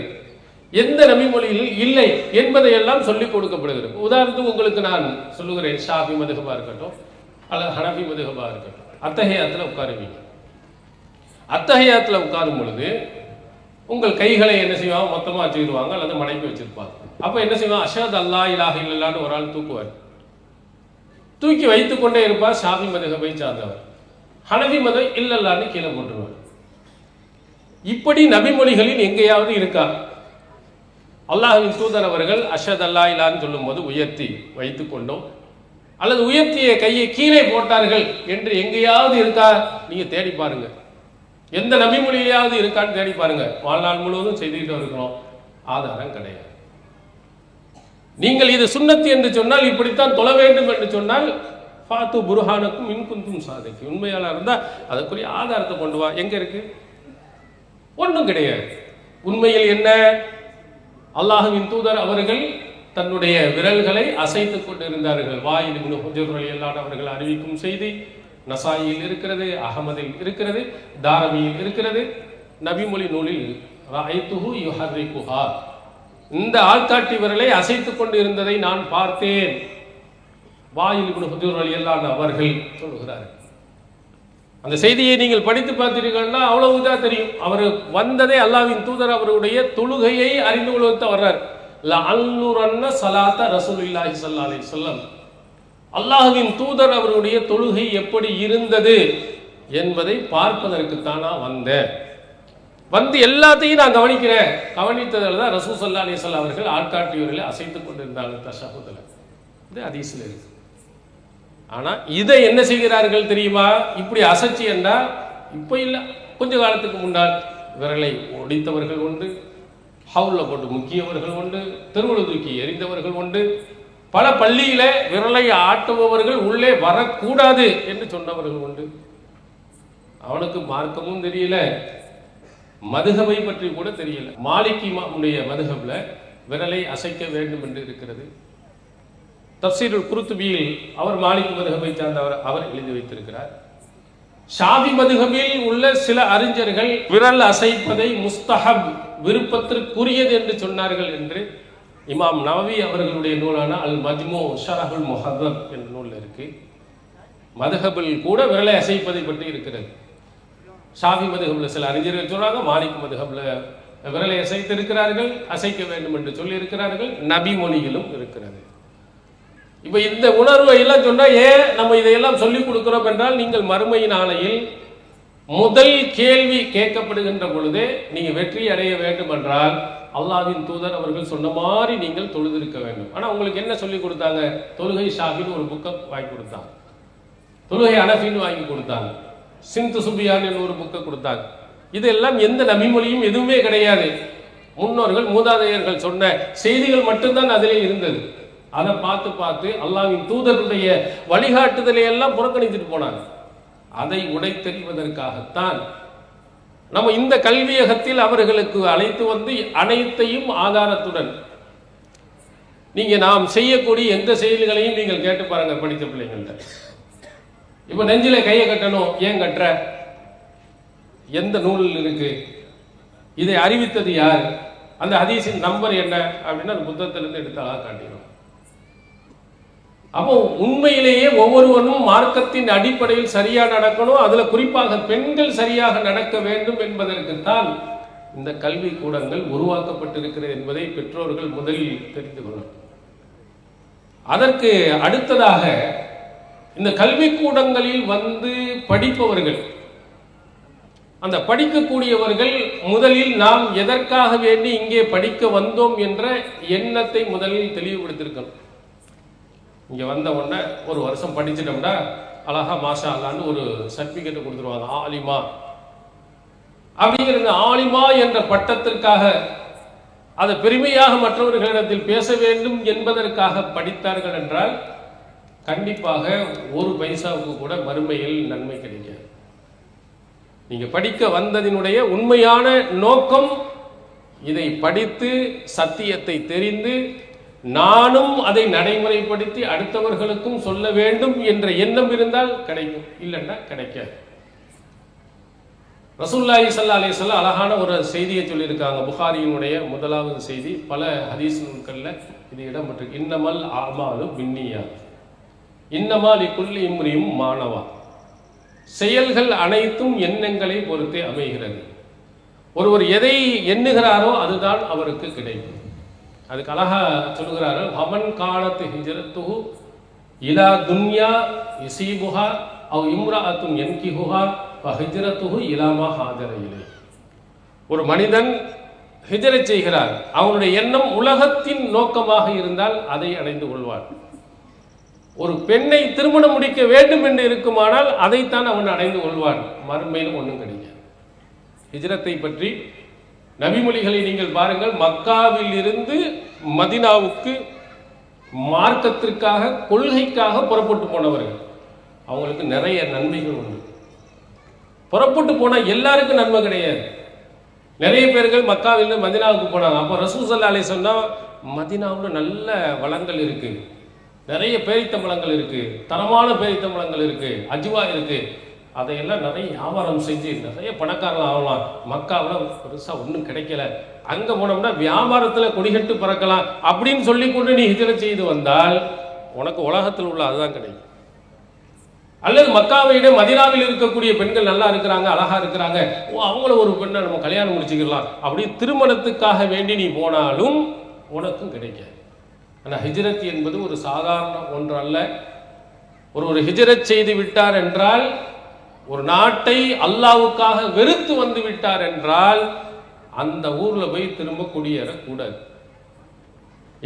எந்த நபிமொழியில் இல்லை என்பதையெல்லாம் சொல்லிக் கொடுக்கப்படுகிறது. உதாரணத்துக்கு உங்களுக்கு நான் சொல்லுகிறேன், ஷாஃபி மதுஹபா இருக்கட்டும் அல்லது ஹனஃபி மதுஹபா இருக்கட்டும், அத்தஹியாத்தில் உட்காருவீங்க. அத்தஹியாத்தில் உட்காரும் பொழுது உங்கள் கைகளை என்ன செய்வாங்க, மொத்தமாக வச்சுக்கிடுவாங்க அல்லது மடக்கி வச்சிருப்பாங்க. அப்போ என்ன செய்வாங்க, அஷ்ஹது அல்லா இலாஹ இல்லல்லாஹ்னு ஒரு ஆள் தூக்குவார். தூக்கி வைத்துக் கொண்டே இருப்பார். ஷாஃபி மதுஹபை சார்ந்தவர். ஹனஃபி மதுஹப் இல்லல்லாஹ்னு கீழே போட்டுருவார். இப்படி நபிமொழிகளில் எங்கேயாவது இருக்கா? அல்லாஹ்வின் தூதர் அவர்கள் அஷ்ஹது அல்லா இலாஹ்னு சொல்லும் போது உயர்த்தி வைத்துக் கொண்டோம் அல்லது உயர்த்திய கையை கீழே போட்டார்கள் என்று எங்கேயாவது இருக்கா? நீங்க தேடி பாருங்க. எந்த நபிமொழியிலேயாவது இருக்கான்னு தேடி பாருங்க. வாழ்நாள் முழுவதும் செய்துகிட்டு இருக்கிறோம், ஆதாரம் கிடையாது. நீங்கள் இது சுன்னத்து என்று சொன்னால், இப்படித்தான் தொழ வேண்டும் என்று சொன்னால், ஃபாத்து புர்ஹானக்கும் மின் குந்தும் சாதிக்கு, உண்மையாளர் இருந்தால் அதற்குரிய ஆதாரத்தை கொண்டு வா. எங்க இருக்கு? ஒன்றும் கிடையாது. உண்மையில் என்ன, அல்லாஹ்வின் தூதர் அவர்கள் தன்னுடைய விரல்களை அசைத்துக் கொண்டிருந்தார்கள். வாயில் இப்னு ஹுஜர் ரலியல்லாஹு அவர்கள் அறிவிக்கும் செய்தி நசாயில் இருக்கிறது, அகமதில் இருக்கிறது, தாரமியில் இருக்கிறது, நபிமொழி நூலில் ரஅய்துஹு யுஹர்ரிகுஹா, இந்த ஆள்காட்டி விரலை அசைத்துக் கொண்டு இருந்ததை நான் பார்த்தேன். வாயில் இப்னு ஹுஜர் ரலியல்லாஹு அவர்கள் சொல்லுகிறார்கள். அந்த செய்தியை நீங்கள் படித்து பார்த்தீர்கள்னா அவ்வளவுதான் தெரியும். அவர் வந்ததே அல்லாஹ்வின் தூதர் அவருடைய தொழுகையை அறிந்து கொள்வதற்கு வர்றார். லஅல்லுரன்ன ஸலாத்த ரசூலுல்லாஹி ஸல்லல்லாஹு அலைஹி வஸல்லம், அல்லாஹ்வின் தூதர் அவருடைய தொழுகை எப்படி இருந்தது என்பதை பார்ப்பதற்குத்தானா வந்தேன். வந்து எல்லாத்தையும் நான் கவனிக்கிறேன். கவனித்ததில் தான் ரசூல் ஸல்லல்லாஹு அலைஹி வஸல்லம் அவர்கள் ஆள்காட்டியவர்களை அசைத்துக் கொண்டிருந்தாங்க தஷஹுதுல. இது ஹதீஸ்ல இருக்கு. ஆனா இதை என்ன செய்கிறார்கள் தெரியுமா? இப்படி அசைச்சி என்றா இப்போ இல்லை, கொஞ்ச காலத்துக்கு முன்னால் விரலை ஒடித்தவர்கள் உண்டு, ஹவுல்ல போட்டு முக்கியவர்கள் உண்டு, தெருவில் தூக்கி எறிந்தவர்கள் உண்டு, பல பள்ளியில விரலை ஆட்டுபவர்கள் உள்ளே வரக்கூடாது என்று சொன்னவர்கள் உண்டு. அவனுக்கு மார்க்கமும் தெரியல, மதுஹபை பற்றி கூட தெரியல. மாலிகி இமாமுடைய மதுஹப்ல விரலை அசைக்க வேண்டும் என்று இருக்கிறது. தஃப்சீருல் குர்துபியில் அவர் மாலிகி மதுஹபை சார்ந்தவர், அவர் எழுதி வைத்திருக்கிறார். ஷாஃபி மதுஹபில் உள்ள சில அறிஞர்கள் விரல் அசைப்பதை முஸ்தஹப், விருப்பத்திற்குரியது என்று சொன்னார்கள் என்று இமாம் நவவி அவர்களுடைய நூலான அல் மஜ்மு ஷரஹுல் முஹத்தப் என்ற நூல் இருக்கு. மதுஹபில் கூட விரலை அசைப்பதை பற்றி இருக்கிறது. ஷாஃபி மதுஹபில் சில அறிஞர்கள் சொல்றாங்க, மாலிக் மதுஹபில் விரலை அசைத்து இருக்கிறார்கள், அசைக்க வேண்டும் என்று சொல்லி இருக்கிறார்கள். நபி மொழியிலும் இருக்கிறது. இப்ப இந்த உணர்வை எல்லாம் சொன்னா ஏன் நம்ம இதையெல்லாம் சொல்லிக் கொடுக்கிறோம் என்றால், நீங்கள் மறுமை நாளையில் முதல் கேள்வி கேட்கப்படுகின்ற பொழுதே நீங்க வெற்றி அடைய வேண்டும் என்றால் அல்லாஹ்வின் தூதர் அவர்கள் சொன்ன மாதிரி நீங்கள் தொழுதிருக்க வேண்டும். ஆனா உங்களுக்கு என்ன சொல்லி கொடுத்தாங்க? தொழுகை ஷாஃபின்னு ஒரு புக்கை வாங்கி கொடுத்தாங்க, தொழுகை அனஃபின்னு வாங்கி கொடுத்தாங்க, சிந்து சுபியான் ஒரு புக்கை கொடுத்தாங்க. இதெல்லாம் எந்த நபிமொழியும் எதுவுமே கிடையாது. முன்னோர்கள் மூதாதையர்கள் சொன்ன செய்திகள் மட்டும்தான் அதிலே இருந்தது. அதை பார்த்து பார்த்து அல்லாஹ்வின் தூதருடைய வழிகாட்டுதலை எல்லாம் புறக்கணித்துட்டு போனாங்க. அதை உடைத்தெறிவதற்காகத்தான் நம்ம இந்த கல்வியகத்தில் அவர்களுக்கு அழைத்து வந்து அனைத்தையும் ஆதாரத்துடன், நீங்க நாம் செய்யக்கூடிய எந்த செயல்களையும் நீங்கள் கேட்டு பாருங்க படித்த பிள்ளைங்கள்ட்ட. இப்ப நெஞ்சில கையை கட்டணும், ஏன் கட்டுற? எந்த நூலில் இருக்கு? இதை அறிவித்தது யார்? அந்த ஹதீஸின் நம்பர் என்ன அப்படின்னா அந்த புத்தகத்திலிருந்து எடுத்தாலா காட்டிடும். அப்போ உண்மையிலேயே ஒவ்வொருவனும் மார்க்கத்தின் அடிப்படையில் சரியா நடக்கணும், அதுல குறிப்பாக பெண்கள் சரியாக நடக்க வேண்டும் என்பதற்குத்தான் இந்த கல்வி கூடங்கள் உருவாக்கப்பட்டிருக்கிறது என்பதை பெற்றோர்கள் முதலில் தெரிந்து கொள்ளும். அதற்கு அடுத்ததாக இந்த கல்வி கூடங்களில் வந்து படிப்பவர்கள், அந்த படிக்கக்கூடியவர்கள் முதலில் நாம் எதற்காக வேண்டி இங்கே படிக்க வந்தோம் என்ற எண்ணத்தை முதலில் தெளிவுபடுத்தியிருக்கணும். இங்கே வந்த உடனே ஒரு வருஷம் படிச்சிட்டோம்னா அழகா மாஷா அல்லான்னு ஒரு சர்டிபிகேட் கொடுத்துருவாங்க, ஆலிமா அப்படிங்கிற ஆலிமா என்ற பட்டத்திற்காக அதை பெருமையாக மற்றவர்களிடத்தில் பேச வேண்டும் என்பதற்காக படித்தார்கள் என்றால் கண்டிப்பாக ஒரு பைசாவுக்கு கூட மறுமையில் நன்மை கிடைக்காது. நீங்க படிக்க வந்ததினுடைய உண்மையான நோக்கம் இதை படித்து சத்தியத்தை தெரிந்து நானும் அதை நடைமுறைப்படுத்தி அடுத்தவர்களுக்கும் சொல்ல வேண்டும் என்ற எண்ணம் இருந்தால் கிடைக்கும், இல்லைன்னா கிடைக்காது. ரசூலுல்லாஹி ஸல்லல்லாஹு அலைஹி வஸல்லம் அழகான ஒரு செய்தியை சொல்லியிருக்காங்க. புகாரியினுடைய முதலாவது செய்தி, பல ஹதீஸ் நூல்கள்ல இது இடம்பெற்றிருக்கு. இன்னமல் அமாலு பின்னியாத் இன்னமா லிகுல்லி இம்ரியும் மானவா. செயல்கள் அனைத்தும் எண்ணங்களை பொறுத்தே அமைகிறது. ஒருவர் எதை எண்ணுகிறாரோ அதுதான் அவருக்கு கிடைக்கும். அதுக்கு அழகா சொல்லுகிறார்கள், ஹமன் காலத்து ஹிஜ்ரத்துஹு இலா துன்யா யுஸீபுஹா அவ் இம்ரஅத்துன் யன்கிஹுஹா ஃபஹிஜ்ரத்துஹு இலா மா ஹாதர இலை. ஒரு மனிதன் ஹிஜ்ரத் செய்கிறார், அவனுடைய எண்ணம் உலகத்தின் நோக்கமாக இருந்தால் அதை அடைந்து கொள்வார். ஒரு பெண்ணை திருமணம் முடிக்க வேண்டும் என்று இருக்குமானால் அதைத்தான் அவன் அடைந்து கொள்வான். மறுமையில் ஒன்றும் கிடையாது. ஹிஜ்ரத்தை பற்றி நபிமொழிகளை நீங்கள் பாருங்கள். மக்காவில் இருந்து மதினாவுக்கு மார்க்கத்திற்காக கொள்கைக்காக புறப்பட்டு போனவர்கள், அவங்களுக்கு நிறைய நன்மைகள் உண்டு. புறப்பட்டு போனால் எல்லாருக்கும் நன்மை கிடையாது. நிறைய பேர்கள் மக்காவிலிருந்து மதினாவுக்கு போனாங்க. அப்போ ரசூல் ஸல்லல்லாஹு அலைஹி வஸல்லம் மதினாவில் நல்ல வளங்கள் இருக்கு, நிறைய பேரித்தம்பழங்கள் இருக்கு, தரமான பேரித்தம்பழங்கள் இருக்கு, அஜ்வா இருக்கு, அதையெல்லாம் நிறைய வியாபாரம் செஞ்சு நிறைய பணக்காரர்கள் ஆகலாம். மக்காவில் பெருசா ஒன்றும் கிடைக்கல, அங்க போனோம்னா வியாபாரத்துல கொடிகட்டு பறக்கலாம் அப்படின்னு சொல்லி கொண்டு நீ ஹிஜ்ரத் செய்து வந்தால் உனக்கு உலகத்தில் உள்ள அதுதான் கிடைக்கும். அல்லது மக்காவை விட மதீனாவில் இருக்கக்கூடிய பெண்கள் நல்லா இருக்கிறாங்க, அழகா இருக்கிறாங்க, ஓ அவங்கள ஒரு பெண்ணை நம்ம கல்யாணம் முடிச்சுக்கலாம் அப்படி திருமணத்துக்காக வேண்டி நீ போனாலும் உனக்கும் கிடைக்காது. ஆனால் ஹிஜ்ரத் என்பது ஒரு சாதாரண ஒன்று அல்ல. ஒரு ஹிஜ்ரத் செய்து விட்டார் என்றால், ஒரு நாட்டை அல்லாஹ்வுக்காக வெறுத்து வந்து விட்டார் என்றால் அந்த ஊர்ல போய் திரும்ப குடியேறக்கூடாது.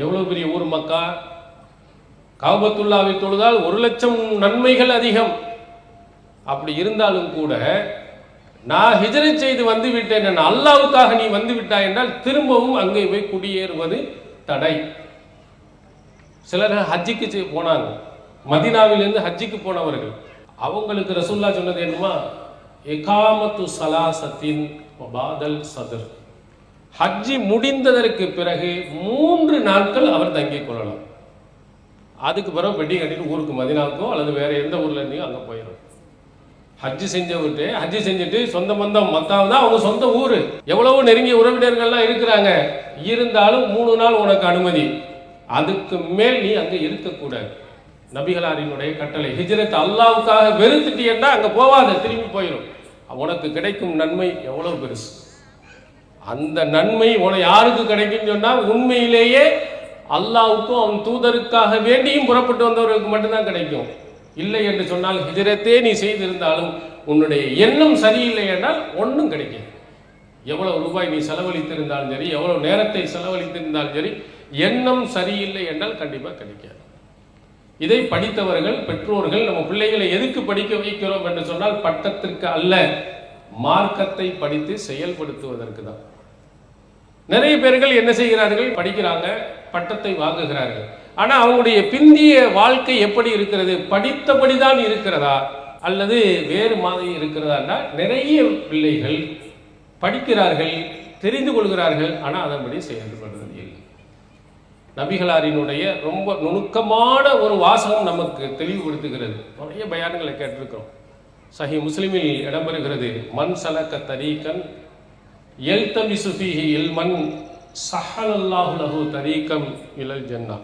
எவ்வளவு பெரிய ஊர் மக்கா! காபத்துல்லாவை தொழுதால் 1,00,000 நன்மைகள் அதிகம். அப்படி இருந்தாலும் கூட நான் ஹிஜ்ரத் செய்து வந்து விட்டேன், அல்லாஹ்வுக்காக நீ வந்து விட்டாய் என்றால் திரும்பவும் அங்கே போய் குடியேறுவது தடை. சிலர் ஹஜ்ஜிக்கு போனாங்க, மதீனாவிலிருந்து ஹஜ்ஜிக்கு போனவர்கள், அவங்களுக்கு ரசூலுல்லாஹ் சொன்னது என்னமா, இகாமத்து ஸலாசத்தின் பாதல் சதர், ஹஜ்ஜி முடிந்ததற்கு பிறகு 3 நாட்கள் அவர் தங்கிக் கொள்ளலாம். அதுக்கு பிறகு பெட்டி கட்டிட்டு ஊருக்கு மதீனாவுக்கோ அல்லது வேற எந்த ஊர்ல இருந்தோ அங்கே போயிடும். ஹஜ்ஜு செஞ்சுட்டு சொந்த பந்தம் மக்காவை தான் அவங்க சொந்த ஊர், எவ்வளவு நெருங்கிய உறவினர்கள்லாம் இருக்கிறாங்க. இருந்தாலும் 3 நாள் உனக்கு அனுமதி, அதுக்கு மேல் நீ அங்கே இருக்கக்கூடாது. நபிகளாரினுடைய கட்டளை. ஹிஜ்ரத் அல்லாவுக்காக வெறுத்துட்டீன்னா அங்கே போவாத, திரும்பி போயிடும். உனக்கு கிடைக்கும் நன்மை எவ்வளவு பெருசு. அந்த நன்மை யாருக்கு கிடைக்கும் சொன்னால் உண்மையிலேயே அல்லாவுக்கும் அவன் தூதருக்காக வேண்டியும் புறப்பட்டு வந்தவர்களுக்கு மட்டும்தான் கிடைக்கும். இல்லை என்று சொன்னால் ஹிஜ்ரத்தே நீ செய்திருந்தாலும் உன்னுடைய எண்ணம் சரியில்லை என்றால் ஒன்றும் கிடைக்கும். எவ்வளவு ரூபாய் நீ செலவழித்திருந்தாலும் சரி, எவ்வளவு நேரத்தை செலவழித்திருந்தாலும் சரி, எண்ணம் சரியில்லை என்றால் கண்டிப்பாக கிடைக்காது. இதை படித்தவர்கள், பெற்றோர்கள் நம்ம பிள்ளைகளை எதுக்கு படிக்க வைக்கிறோம் என்று சொன்னால் பட்டத்திற்கு அல்ல, மார்க்கத்தை படித்து செயல்படுத்துவதற்கு தான். நிறைய பேர்கள் என்ன செய்கிறார்கள், படிக்கிறாங்க, பட்டத்தை வாங்குகிறார்கள். ஆனால் அவங்களுடைய பிந்திய வாழ்க்கை எப்படி இருக்கிறது, படித்தபடிதான் இருக்கிறதா அல்லது வேறு மாதிரி இருக்கிறதா? நிறைய பிள்ளைகள் படிக்கிறார்கள், தெரிந்து கொள்கிறார்கள், ஆனால் அதன்படி செயல்படுறது இல்லை. நபிகளாரினுடைய ரொம்ப நுணுக்கமான ஒரு வாசகம் நமக்கு தெளிவுபடுத்துகிறது. நிறைய பயான்களை கேட்டிருக்கிறோம். சஹி முஸ்லிமில் இடம்பெறுகிறது, மன் சலக்க தரீகன் யல்தமிசு ஃபீஹி இல்மன் ஸஹலல்லாஹு லஹு தரீகம் இலல் ஜன்னah.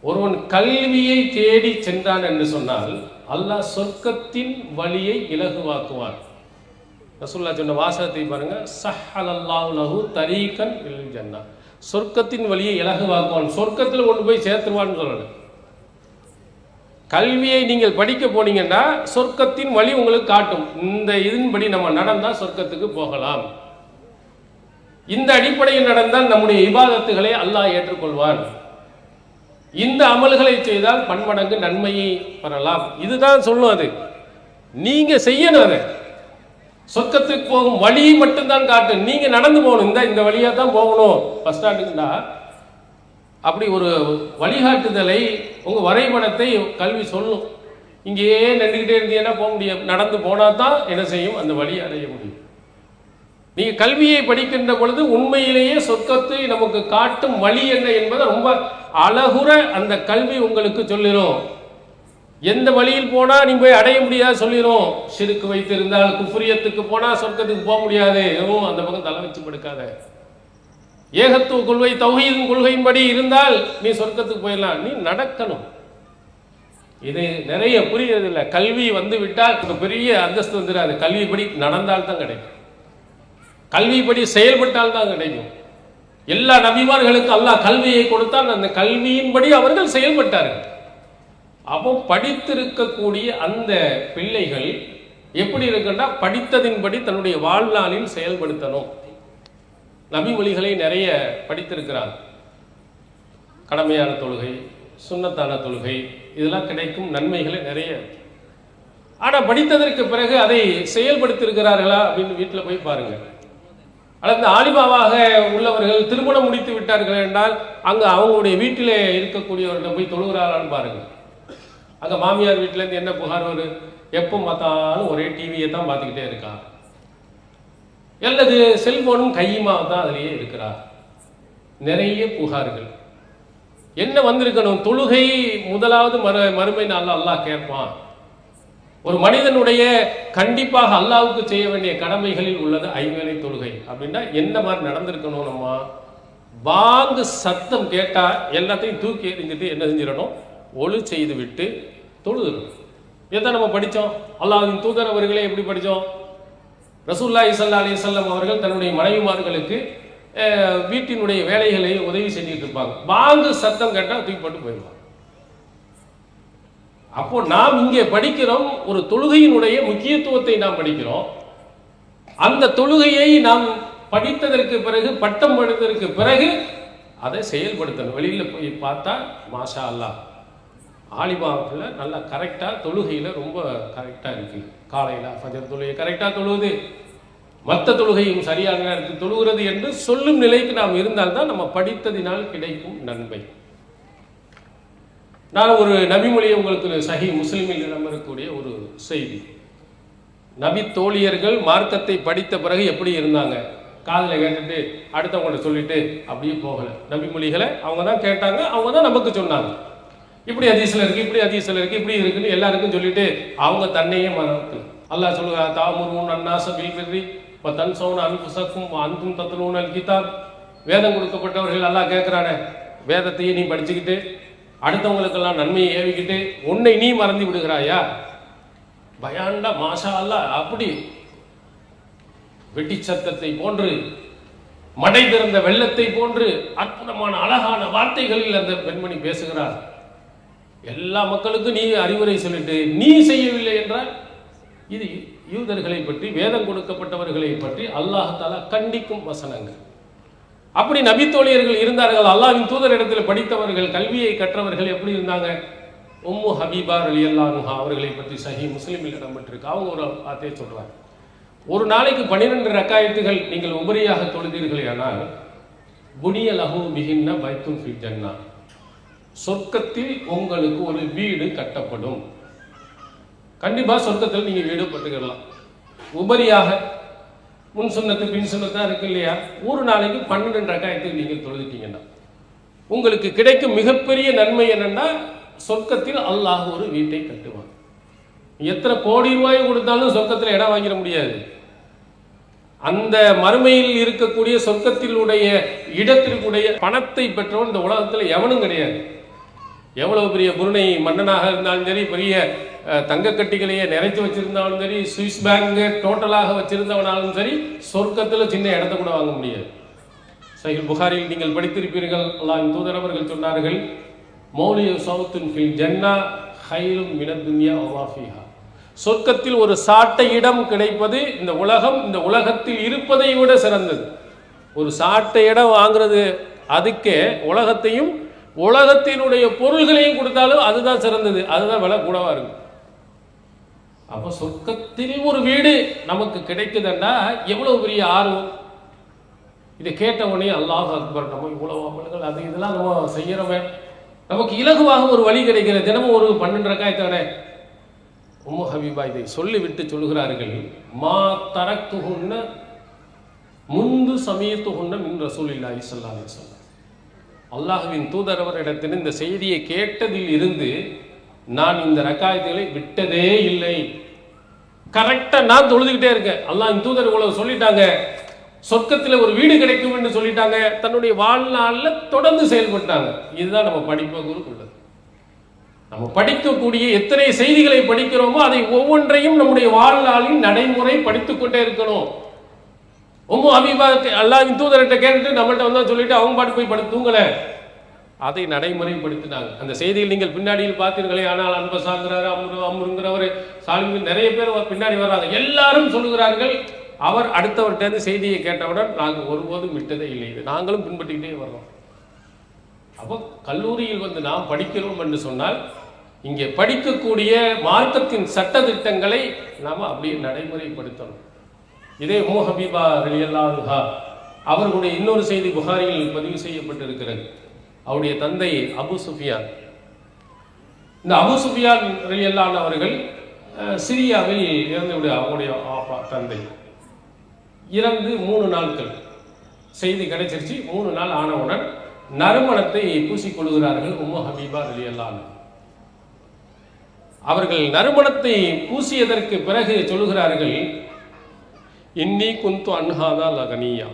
ஒருவன் கல்வியை தேடி சென்றான் என்று சொன்னால் அல்லாஹ் சொர்க்கத்தின் வழியை இலகுவாக்குவான். ரசூலுல்லாஹ் சொன்ன வாசகத்தை பாருங்க, ஸஹலல்லாஹு லஹு தரீகன் இலல் ஜன்னah, சொர்க்கத்தின் வழியை இலகுவாக்குவான், சொர்க்கத்தில் கொண்டு போய் சேர்த்துருவான்னு சொல்லணும். கல்வியை நீங்கள் படிக்க போனீங்கன்னா சொர்க்கத்தின் வழி உங்களுக்கு காட்டும். இந்த இதன்படி நம்ம நடந்தால் சொர்க்கத்துக்கு போகலாம், இந்த அடிப்படையில் நடந்தால் நம்முடைய இபாதத்துகளை அல்லாஹ் ஏற்றுக்கொள்வான், இந்த அமல்களை செய்தால் பன்மடங்கு நன்மையை பெறலாம். இதுதான் சொல்லும். அது நீங்க செய்யணும். அதை சொர்க்கத்துக்கு போகும் வழியை மட்டும்தான் காட்டு, நீங்க நடந்து போகணும். இந்த வழியா தான் போகணும். பஸ் ஸ்டாண்டுக்குண்டா அப்படி ஒரு வழிகாட்டுதலை உங்க வரைபடத்தை கல்வி சொல்லும். இங்கேயே நின்றுக்கிட்டே இருந்தீங்கன்னா போக முடியும், நடந்து போனா தான் என்ன செய்யும், அந்த வழி அடைய முடியும். நீங்க கல்வியை படிக்கின்ற பொழுது உண்மையிலேயே சொர்க்கத்தை நமக்கு காட்டும் வழி என்ன என்பதை ரொம்ப அழகுற அந்த கல்வி உங்களுக்கு சொல்லிடும். எந்த வழியில் போனா நீ போய் அடைய முடியாது சொல்லிடும். ஷிர்க் வைத்திருந்தால், குஃப்ரியத்துக்கு போனா சொர்க்கத்துக்கு போக முடியாது, எதுவும் அந்த பக்கம் தலை வச்சு படுக்காத. ஏகத்துவ கொள்கை, தௌஹீத் கொள்கையின்படி இருந்தால் நீ சொர்க்கத்துக்கு போயிடலாம். நீ நடக்கணும். இது நிறைய புரியறதில்லை. கல்வி வந்து விட்டால் பெரிய அந்தஸ்து வந்துடாது. கல்விப்படி நடந்தால் தான் கிடைக்கும், கல்விப்படி செயல்பட்டால் தான் கிடைக்கும். எல்லா நபிமார்களுக்கு அல்லாஹ் கல்வியை கொடுத்தால் அந்த கல்வியின்படி அவர்கள் செயல்பட்டார்கள். அப்போ படித்திருக்கக்கூடிய அந்த பிள்ளைகள் எப்படி இருக்குன்னா படித்ததின்படி தன்னுடைய வாழ்நாளில் செயல்படுத்தணும். நபி மொழிகளை நிறைய படித்திருக்கிறாங்க. கடமையான தொழுகை, சுன்னத்தான தொழுகை, இதெல்லாம் கிடைக்கும் நன்மைகளை நிறைய. ஆனால் படித்ததற்கு பிறகு அதை செயல்படுத்தியிருக்கிறார்களா அப்படின்னு வீட்டில் போய் பாருங்க. அல்லது ஆலிமாவாக உள்ளவர்கள் திருமணம் முடித்து விட்டார்கள் என்றால் அங்கே அவங்களுடைய வீட்டிலே இருக்கக்கூடியவர்கிட்ட போய் தொழுகிறாளான்னு பாருங்க. அங்கே மாமியார் வீட்டிலேருந்து என்ன புகார் வரும், எப்போ பார்த்தாலும் ஒரே டிவியை தான் பார்த்துக்கிட்டே இருக்கா, அல்லது செல்போனும் கையுமா தான் அதிலேயே இருக்கிறார். நிறைய புகார்கள். என்ன வந்திருக்கணும், தொழுகை முதலாவது மறுமை நாள் அல்லாஹ் கேட்பான். ஒரு மனிதனுடைய கண்டிப்பாக அல்லாஹ்வுக்கு செய்ய வேண்டிய கடமைகளில் உள்ளது 5 வேளை தொழுகை. அப்படின்னா என்ன மாதிரி நடந்திருக்கணும், நம்ம வாங்கு சத்தம் கேட்டா எல்லாத்தையும் தூக்கி எறிஞ்சிட்டு என்ன செஞ்சிடணும், ஒழு செய்து விட்டு தொழுதுடும். இதான் நம்ம படித்தோம். அல்லாஹ்வின் தூதர் அவர்களே எப்படி படித்தோம், ரசூலுல்லாஹி ஸல்லல்லாஹு அலைஹி வஸல்லம் அவர்கள் தன்னுடைய மனைவிமார்களுக்கு வீட்டினுடைய வேலைகளை உதவி செஞ்சுட்டு இருப்பாங்க. வாங்கு சத்தம் கேட்டால் தூக்கி போட்டு போயிடுவாங்க. அப்போ நாம் இங்கே படிக்கிறோம், ஒரு தொழுகையினுடைய முக்கியத்துவத்தை நாம் படிக்கிறோம். அந்த தொழுகையை நாம் படித்ததற்கு பிறகு, பட்டம் படித்ததற்கு பிறகு அதை செயல்படுத்தணும். வெளியில் போய் பார்த்தா மாஷா அல்லாஹ் ஆலிமாவில் நல்லா கரெக்டாக தொழுகையில் ரொம்ப கரெக்டாக இருக்குது. காலையில் ஃபஜர் தொழுகை கரெக்டாக தொழுகுது, மற்ற தொழுகையும் சரியான நேரத்தில் தொழுகிறது என்று சொல்லும் நிலைக்கு நாம் இருந்தால்தான் நம்ம படித்ததினால் கிடைக்கும் நன்மை. நான் ஒரு நபிமொழியை உங்களுக்கு சஹி முஸ்லிமில் இடம்பெறக்கூடிய ஒரு செய்தி. நபி தோழியர்கள் மார்க்கத்தை படித்த பிறகு எப்படி இருந்தாங்க, காதில் கேட்டுட்டு அடுத்தவங்கள்ட்ட சொல்லிட்டு அப்படியே போகலை. நபிமொழிகளை அவங்க தான் கேட்டாங்க, அவங்க தான் நமக்கு சொன்னாங்க. இப்படி ஹதீஸ்ல இருக்கு, இப்படி ஹதீஸ்ல இருக்கு, இப்படி இருக்குன்னு எல்லாருக்கும் சொல்லிட்டு அவங்க தன்னையே மறந்து அல்லாஹ் சொல்லுவா தாமுருன் அன்னாஸ பில் பிர்ரி வ தன்சௌன அன்ஃபுஸக்கும் வ அன்தும் தத்லூனல் கிதாப். வேதம் கொடுக்கப்பட்டவர்கள் அல்லாஹ் கேட்கிறானே, வேதத்தையே நீ படிச்சுக்கிட்டு அடுத்தவங்களுக்கெல்லாம் நன்மையை ஏவிக்கிட்டு உன்னை நீ மறந்து விடுகிறாயா? பயாண்டா மாஷா அல்லாஹ் அப்படி வெட்டி சத்தத்தை போன்று மடை திறந்த வெள்ளத்தை போன்று அற்புதமான அழகான வார்த்தைகளில் அந்த பெண்மணி பேசுகிறார். எல்லா மக்களுக்கும் நீ அறிவுரை சொல்லிட்டு நீ செய்யவில்லை என்றால் இது யூதர்களை பற்றி, வேதம் கொடுக்கப்பட்டவர்களை பற்றி அல்லாஹ் தஆலா கண்டிக்கும் வசனங்கள். அப்படி நபித்தோழியர்கள் இருந்தார்கள். அல்லாஹ்வின் தூதர் இடத்தில் படித்தவர்கள், கல்வியை கற்றவர்கள் எப்படி இருந்தாங்க? உம்மு ஹபீபா ரலியல்லாஹு அன்ஹா அவர்களை பற்றி சஹீஹ் முஸ்லிமில் இடம்பெற்றிருக்கு. அவங்க ஒரு வார்த்தையை சொல்றாங்க, ஒரு நாளைக்கு 12 ரக்காயத்துகள் நீங்கள் உபரியாக தொழுதீர்களே ஆனால் புனிய லஹு பிஹின்ன பைத்துன் ஃபில் ஜன்னா, சொர்க்கத்தில் உங்களுக்கு ஒரு வீடு கட்டப்படும். கண்டிப்பா சொர்க்கத்தில் நீங்க வீடு கட்டுக்கலாம். உபரியாக முன் சுன்னத்து பின் சுன்னத்தா இருக்கு இல்லையா? ஒரு நாளைக்கு 12 ரக்காயத்துக்கு நீங்கள் தொழுதுட்டீங்கன்னா உங்களுக்கு கிடைக்கும் மிகப்பெரிய நன்மை என்னன்னா, சொர்க்கத்தில் அல்லாஹ் ஒரு வீட்டை கட்டுவான். எத்தனை கோடி ரூபாய் கொடுத்தாலும் சொர்க்கத்தில் இடம் வாங்கிட முடியாது. அந்த மறுமையில் இருக்கக்கூடிய சொர்க்கத்தினுடைய இடத்திற்குடைய பணத்தை பெற்றவன் இந்த உலகத்தில் எவனும் கிடையாது. எவ்வளவு பெரிய புருணை மன்னனாக இருந்தாலும் சரி, பெரிய தங்க கட்டிகளையே நிறைத்து வச்சிருந்தாலும் சரி, சுவிஸ் பேங்க் டோட்டலாக வச்சிருந்தவனாலும் சரி, சொர்க்கத்தில் சின்ன இடத்தை கூட வாங்க முடியாது. சஹீஹ் புகாரியில் நீங்கள் படித்திருப்பீர்கள், அல்லாஹ்வின் தூதர் அவர்கள் சொன்னார்கள், மௌலியு சௌத்துன் ஃபில் ஜன்னா ஹைரும் மினத் துன்யா வ மா ஃபீஹா. சொர்க்கத்தில் ஒரு சாட்டை இடம் கிடைப்பது இந்த உலகம், இந்த உலகத்தில் இருப்பதை விட சிறந்தது. ஒரு சாட்டை இடம் வாங்குறது, அதுக்கே உலகத்தையும் உலகத்தினுடைய பொருள்களையும் கொடுத்தாலும் அதுதான் சிறந்தது, அதுதான் விலை கூடவா இருக்கு. அப்போ சொர்க்கத்தில் ஒரு வீடு நமக்கு கிடைக்குதுன்னா எவ்வளவு பெரிய ஆர்வம். இதை கேட்ட உடனே அல்லாஹ் அக்பர், நம்ம இவ்வளவு அமல்கள் அது இதெல்லாம் நம்ம செய்யறவன், நமக்கு இலகுவாக ஒரு வழி கிடைக்கிற. தினமும் ஒரு 12 ரக்காயத்தானே. உம்மு ஹபீபா இதை சொல்லிவிட்டு சொல்கிறார்கள், மா தரக்துஹுன்ன முந்து சமீத்துஹுன்ன மின் ரசூலில்லாஹி ஸல்லல்லாஹு அலைஹி வஸல்லம். அல்லாஹ்வின் தூதர் அவரிடத்தில் இந்த செய்தியை கேட்டதில் இருந்து நான் இந்த ரக்காயத்துகளை விட்டதே இல்லை. கரெக்டா நான் தொழுதுகிட்டே இருக்கேன். அல்லாஹ்வின் தூதர் இவ்வளவு சொல்லிட்டாங்க, சொர்க்கத்தில் ஒரு வீடு கிடைக்கும் என்று சொல்லிட்டாங்க, தன்னுடைய வாழ்நாளில் தொடர்ந்து செயல்பட்டாங்க. இதுதான் நம்ம படிப்பகுரு உள்ளது. நம்ம படிக்கக்கூடிய எத்தனை செய்திகளை படிக்கிறோமோ அதை ஒவ்வொன்றையும் நம்முடைய வாழ்நாளில் நடைமுறை படித்துக் கொண்டே இருக்கணும். உம்மு ஹபீபா அல்லாஹ்வின் தூதர்கிட்ட கேட்டுட்டு நம்மள்ட்ட வந்தா சொல்லிட்டு அவங்க பாட்டு போய் படுத்து தூங்கல, அதை நடைமுறைப்படுத்தினாங்க. அந்த செய்தியில் நீங்கள் பின்னாடியில் பார்த்தீர்களே, ஆனால் அன்பசாங்கிறாரு, அம்ருங்கிறவர், சாலிம், நிறைய பேர் பின்னாடி வர்றாங்க. எல்லாரும் சொல்லுகிறார்கள், அவர் அடுத்தவர்கிட்ட செய்தியை கேட்டவுடன் நாங்கள் ஒருபோதும் விட்டதே இல்லை, இது நாங்களும் பின்பற்றிக்கிட்டே வர்றோம். அப்போ கல்லூரியில் வந்து நாம் படிக்கிறோம் என்று சொன்னால் இங்கே படிக்கக்கூடிய மார்க்கத்தின் சட்ட திட்டங்களை நாம் அப்படியே நடைமுறைப்படுத்தணும். இதே உம்மு ஹபீபா ரலியல்லாஹு அன்ஹா அவர்களுடைய இன்னொரு செய்தி புகாரியில் பதிவு செய்யப்பட்டிருக்கிறது. அவருடைய தந்தை அபு சுஃபியான். இந்த அபு சுஃபியான் ரலியல்லாஹு அன்ஹு அவர்கள் சிரியாவில் இறந்து அவருடைய தந்தை இறந்து 3 நாட்கள் செய்தி கிடைச்சிருச்சு. 3 நாள் ஆனவுடன் நறுமணத்தை பூசிக்கொள்கிறார்கள் உம்மு ஹபீபா ரலியல்லாஹு அன்ஹா. அவர்கள் நறுமணத்தை பூசியதற்கு பிறகு சொல்லுகிறார்கள், இன்னி குந்து அன்ஹாதா லகனியா,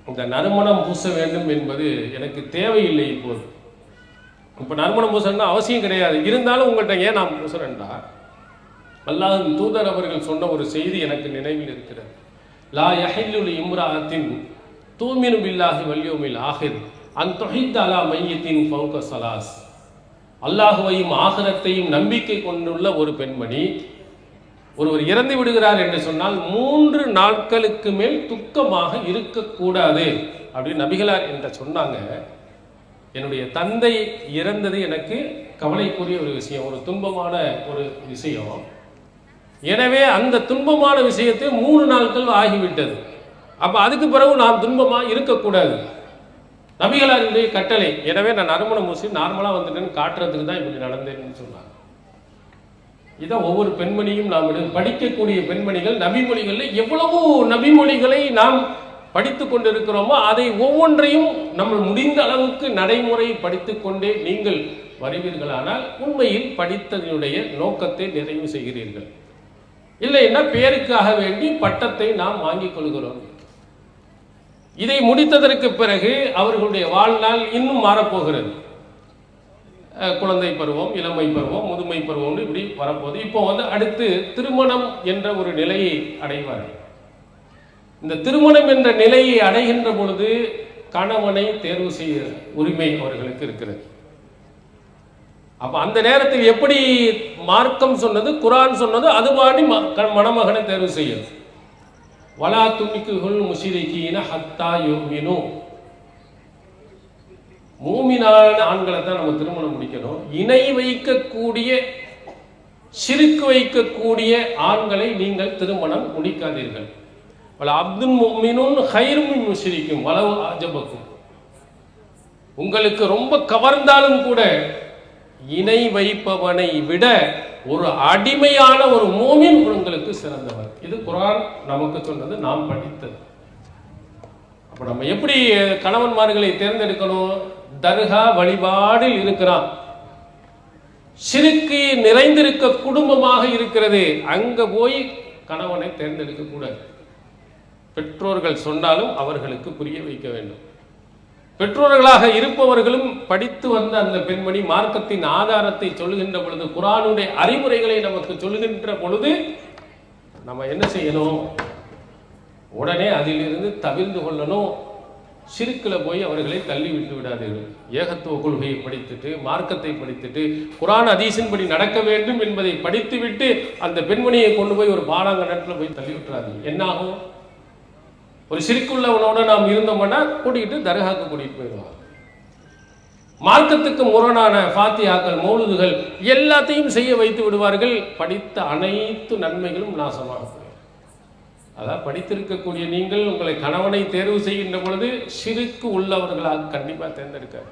இந்த நறுமணம் பூச வேண்டும் என்பது எனக்கு தேவையில்லை. இப்போது இப்போ நறுமணம் பூசணும்னா அவசியம் கிடையாது, இருந்தாலும் உங்கள்கிட்ட ஏன் நான் பூசுறேன்டா, அல்லாஹ்வின் தூதர் அவர்கள் சொன்ன ஒரு செய்தி எனக்கு நினைவில் இருக்கிறது. லா யஹில்லு இம்ராஅத்தின் தூமினு பில்லாஹி வல் யௌமில் ஆஹிர் அன் துஹித்த அலா மையத்தின் ஃபௌக ஸலாஸ். அல்லாஹுவையும் ஆகிரத்தையும் நம்பிக்கை கொண்டுள்ள ஒரு பெண்மணி ஒருவர் இறந்து விடுகிறார் என்று சொன்னால் 3 நாட்களுக்கு மேல் துக்கமாக இருக்கக்கூடாது அப்படின்னு நபிகளார் என்ற சொன்னாங்க. என்னுடைய தந்தை இறந்தது எனக்கு கவலைக்குரிய ஒரு விஷயம், ஒரு துன்பமான ஒரு விஷயம். எனவே அந்த துன்பமான விஷயத்தை 3 நாட்கள் ஆகிவிட்டது. அப்ப அதுக்கு பிறகு நான் துன்பமாக இருக்கக்கூடாது, நபிகளாருடைய கட்டளை. எனவே நான் நறுமணம் பூசி நார்மலாக வந்துட்டேன்னு காட்டுறதுக்கு தான் இப்படி நடந்தேன்னு சொன்னாங்க. இதான் ஒவ்வொரு பெண்மணியும் நாம் படிக்கக்கூடிய பெண்மணிகள் நபிமொழிகளில் எவ்வளவோ நபிமொழிகளை நாம் படித்து கொண்டிருக்கிறோமோ அதை ஒவ்வொன்றையும் நம்ம முடிந்த அளவுக்கு நடைமுறை படித்து கொண்டே நீங்கள் வருவீர்களானால் உண்மையில் படித்ததனுடைய நோக்கத்தை நிறைவு செய்கிறீர்கள். இல்லைன்னா பேருக்காக வேண்டி பட்டத்தை நாம் வாங்கிக் கொள்கிறோம். இதை முடித்ததற்கு பிறகு அவர்களுடைய வாழ்நாள் இன்னும் மாறப்போகிறது. குழந்தை பருவம், இளமை பருவம், முதுமை பருவம் இப்படி வரப்போகுது. இப்போ அடுத்து திருமணம் என்ற ஒரு நிலையை அடைவார்கள். இந்த திருமணம் என்ற நிலையை அடைகின்ற பொழுது கணவனை தேர்வு செய்ய உரிமை அவர்களுக்கு இருக்கிறது. அப்ப அந்த நேரத்தில் எப்படி மார்க்கம் சொன்னது, குர்ஆன் சொன்னது, அது மாதிரி மணமகனை தேர்வு செய்யும். வலா துன்கிஹுல் முஷ்ரிகீன ஹத்தா யுமினு. மூமினான ஆண்களை தான் நம்ம திருமணம் முடிக்கணும். இணை வைக்கக்கூடிய, ஷிர்க் வைக்கக்கூடிய ஆண்களை நீங்கள் திருமணம் முடிக்காதீர்கள். வல அப்துல் முஃமினுன் கைரும் மின் முஷ்ரிக்கும் வலவ் அஜபக்கும். உங்களுக்கு ரொம்ப கவர்ந்தாலும் கூட இணை வைப்பவனை விட ஒரு அடிமையான ஒரு மூமின் உங்களுக்கு சிறந்தவர். இது குர்ஆன் நமக்கு சொன்னது, நாம் படித்தது. அப்ப நம்ம எப்படி கணவன்மார்களை தேர்ந்தெடுக்கணும்? தர்கா வழிபாடில் இருக்கிறான், ஷிர்க்கு நிறைந்திருக்க குடும்பமாக இருக்கிறது, அங்க போய் கணவனை தேர்ந்தெடுக்க கூடாது. பெற்றோர்கள் சொன்னாலும் அவர்களுக்கு புரிய வைக்க வேண்டும். பெற்றோர்களாக இருப்பவர்களும் படித்து வந்த அந்த பெண்மணி மார்க்கத்தின் ஆதாரத்தை சொல்லுகின்ற பொழுது, குர்ஆனுடைய அறிவுரைகளை நமக்கு சொல்லுகின்ற பொழுது நம்ம என்ன செய்யணும்? உடனே அதிலிருந்து தவிர்ந்து கொள்ளணும். ஷிர்க்கில் போய் அவர்களை தள்ளி விட்டு விடாதீர்கள். ஏகத்துவ கொள்கையை படித்துட்டு, மார்க்கத்தை படித்துட்டு, குர்ஆன் ஹதீஸின்படி நடக்க வேண்டும் என்பதை படித்துவிட்டு அந்த பெண்மணியை கொண்டு போய் ஒரு பாடாங்கணத்தில் போய் தள்ளி விட்டுறாதீங்க. என்ன ஆகும்? ஒரு ஷிர்க்குள்ளவனோட நாம் இருந்தோம்னா கூட்டிகிட்டு தர்காவுக்கு கூட்டிகிட்டு போயிடுவாங்க. மார்க்கத்துக்கு முரணான ஃபாத்தியாக்கள், மௌலுதுகள் எல்லாத்தையும் செய்ய வைத்து விடுவார்கள். படித்த அனைத்து நன்மைகளும் நாசமாக. அதான் படித்திருக்கக்கூடிய நீங்கள் உங்களை கணவனை தேர்வு செய்கின்ற பொழுது ஷிர்க்கு உள்ளவர்களாக கண்டிப்பாக தேர்ந்தெடுக்காது.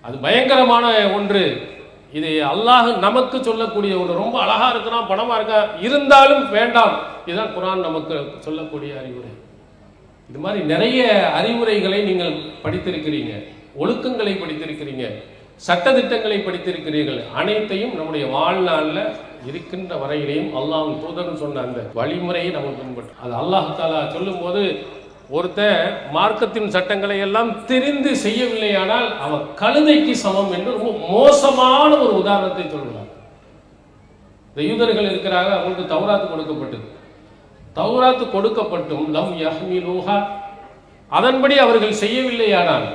அது பயங்கரமான ஒன்று. இது அல்லாஹ் நமக்கு சொல்லக்கூடிய ஒன்று. ரொம்ப அழகா இருக்கிறான், பணமா இருக்கா, இருந்தாலும் வேண்டாம். இதுதான் குர்ஆன் நமக்கு சொல்லக்கூடிய அறிவுரை. இது மாதிரி நிறைய அறிவுரைகளை நீங்கள் படித்திருக்கிறீங்க, ஒழுக்கங்களை படித்திருக்கிறீங்க, சட்டதிட்டங்களை படித்திருக்கிறீர்கள். அனைத்தையும் நம்முடைய வாழ்நாளில் இருக்கின்ற வரையிலையும் அல்லாஹ்வின் தூதர் சொன்ன அந்த வழிமுறையை நம்ம பின்பற்றோம். அது அல்லாஹ் தஆலா சொல்லும் போது, ஒருத்தன் மார்க்கத்தின் சட்டங்களை எல்லாம் தெரிந்து செய்யவில்லையானால் அவன் கழுதைக்கு சமம் என்று ரொம்ப மோசமான ஒரு உதாரணத்தை சொல்கிறார். இந்த யூதர்கள் இருக்கிறாங்க, அவங்களுக்கு தௌராத் கொடுக்கப்பட்டது. தௌராத் கொடுக்கப்பட்டும் லம் யஹ்மிலூஹா, அதன்படி அவர்கள் செய்யவில்லையானால்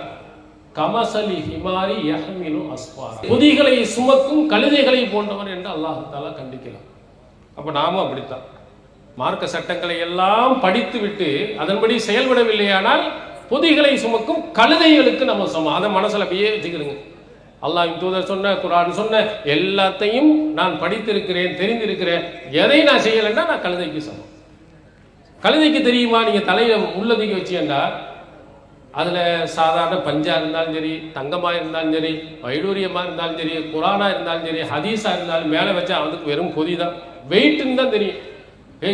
கமசலி ஹிமாரி யஹ்மிலு அஸ்ஃபார், பொதிகளை சுமக்கும் கழுதைகளை போன்றவர் என்று அல்லாஹ் தஆலா கண்டிக்கலாம். அப்ப நாமும் அப்படித்தான். மார்க்க சட்டங்களை எல்லாம் படித்து விட்டு அதன்படி செயல்படவில்லையானால் பொதிகளை சுமக்கும் கழுதைகளுக்கு நம்ம சமம். அதை மனசுல அப்படியே வச்சுக்கிறோங்க. அல்லாஹ்வின் தூதர் சொன்ன, குர்ஆன் சொன்ன எல்லாத்தையும் நான் படித்திருக்கிறேன், தெரிந்திருக்கிறேன். எதை நான் செய்யலைன்னா நான் கழுதைக்கு சமம். கழுதைக்கு தெரியுமா? நீங்க தலையில உள்ளதுக்கு வச்சீங்கன்னா அதுல சாதாரண பஞ்சா இருந்தாலும் சரி, தங்கமா இருந்தாலும் சரி, வைடூரியமா இருந்தாலும் சரி, குர்ஆனா இருந்தாலும் சரி, ஹதீஸா இருந்தாலும் மேலே வச்சா அதுக்கு வெறும் பொதி தான், வெயிட்னு தான் தெரியும்.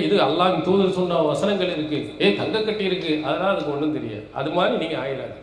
இது அல்லாஹ்வின் தூதர் சொன்ன வசனங்கள் இருக்கு, தங்க கட்டி இருக்கு, அதனால அதுக்கு ஒன்றும் தெரியாது. அது மாதிரி நீங்க ஆயிடாது.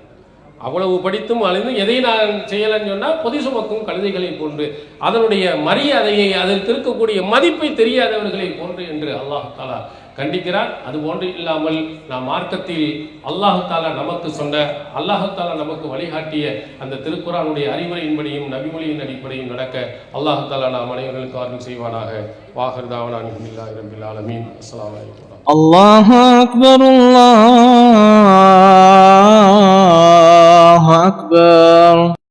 அவ்வளவு படித்தும் அழிந்தும் எதை நான் செய்யலைன்னு சொன்னால் பொதி சுமக்கும் கழுதைகளை போன்று, அதனுடைய மரியாதையை, அதற்கு இருக்கக்கூடிய மதிப்பை தெரியாதவர்களை போன்று என்று அல்லாஹ் தஆலா கண்டிக்கிறார். அது போன்று இல்லாமல் நாம் மார்க்கத்தில் அல்லாஹ் தஆலா நமக்கு சொன்ன, அல்லாஹ் தஆலா நமக்கு வழிகாட்டிய அந்த திருக்குர்ஆனுடைய அறிவுரையின்படியும் நபிமொழியின் அடிப்படையும் நடக்க அல்லாஹ் தஆலா நாம் அனைவர்களுக்கு அருள் செய்வானாக. வாஹிர் தஅவானா அல்ஹம்துலில்லாஹி ரப்பில் ஆலமீன். அஸ்ஸலாமு அலைக்கும். அல்லாஹு அக்பர், அல்லாஹு அக்பர்.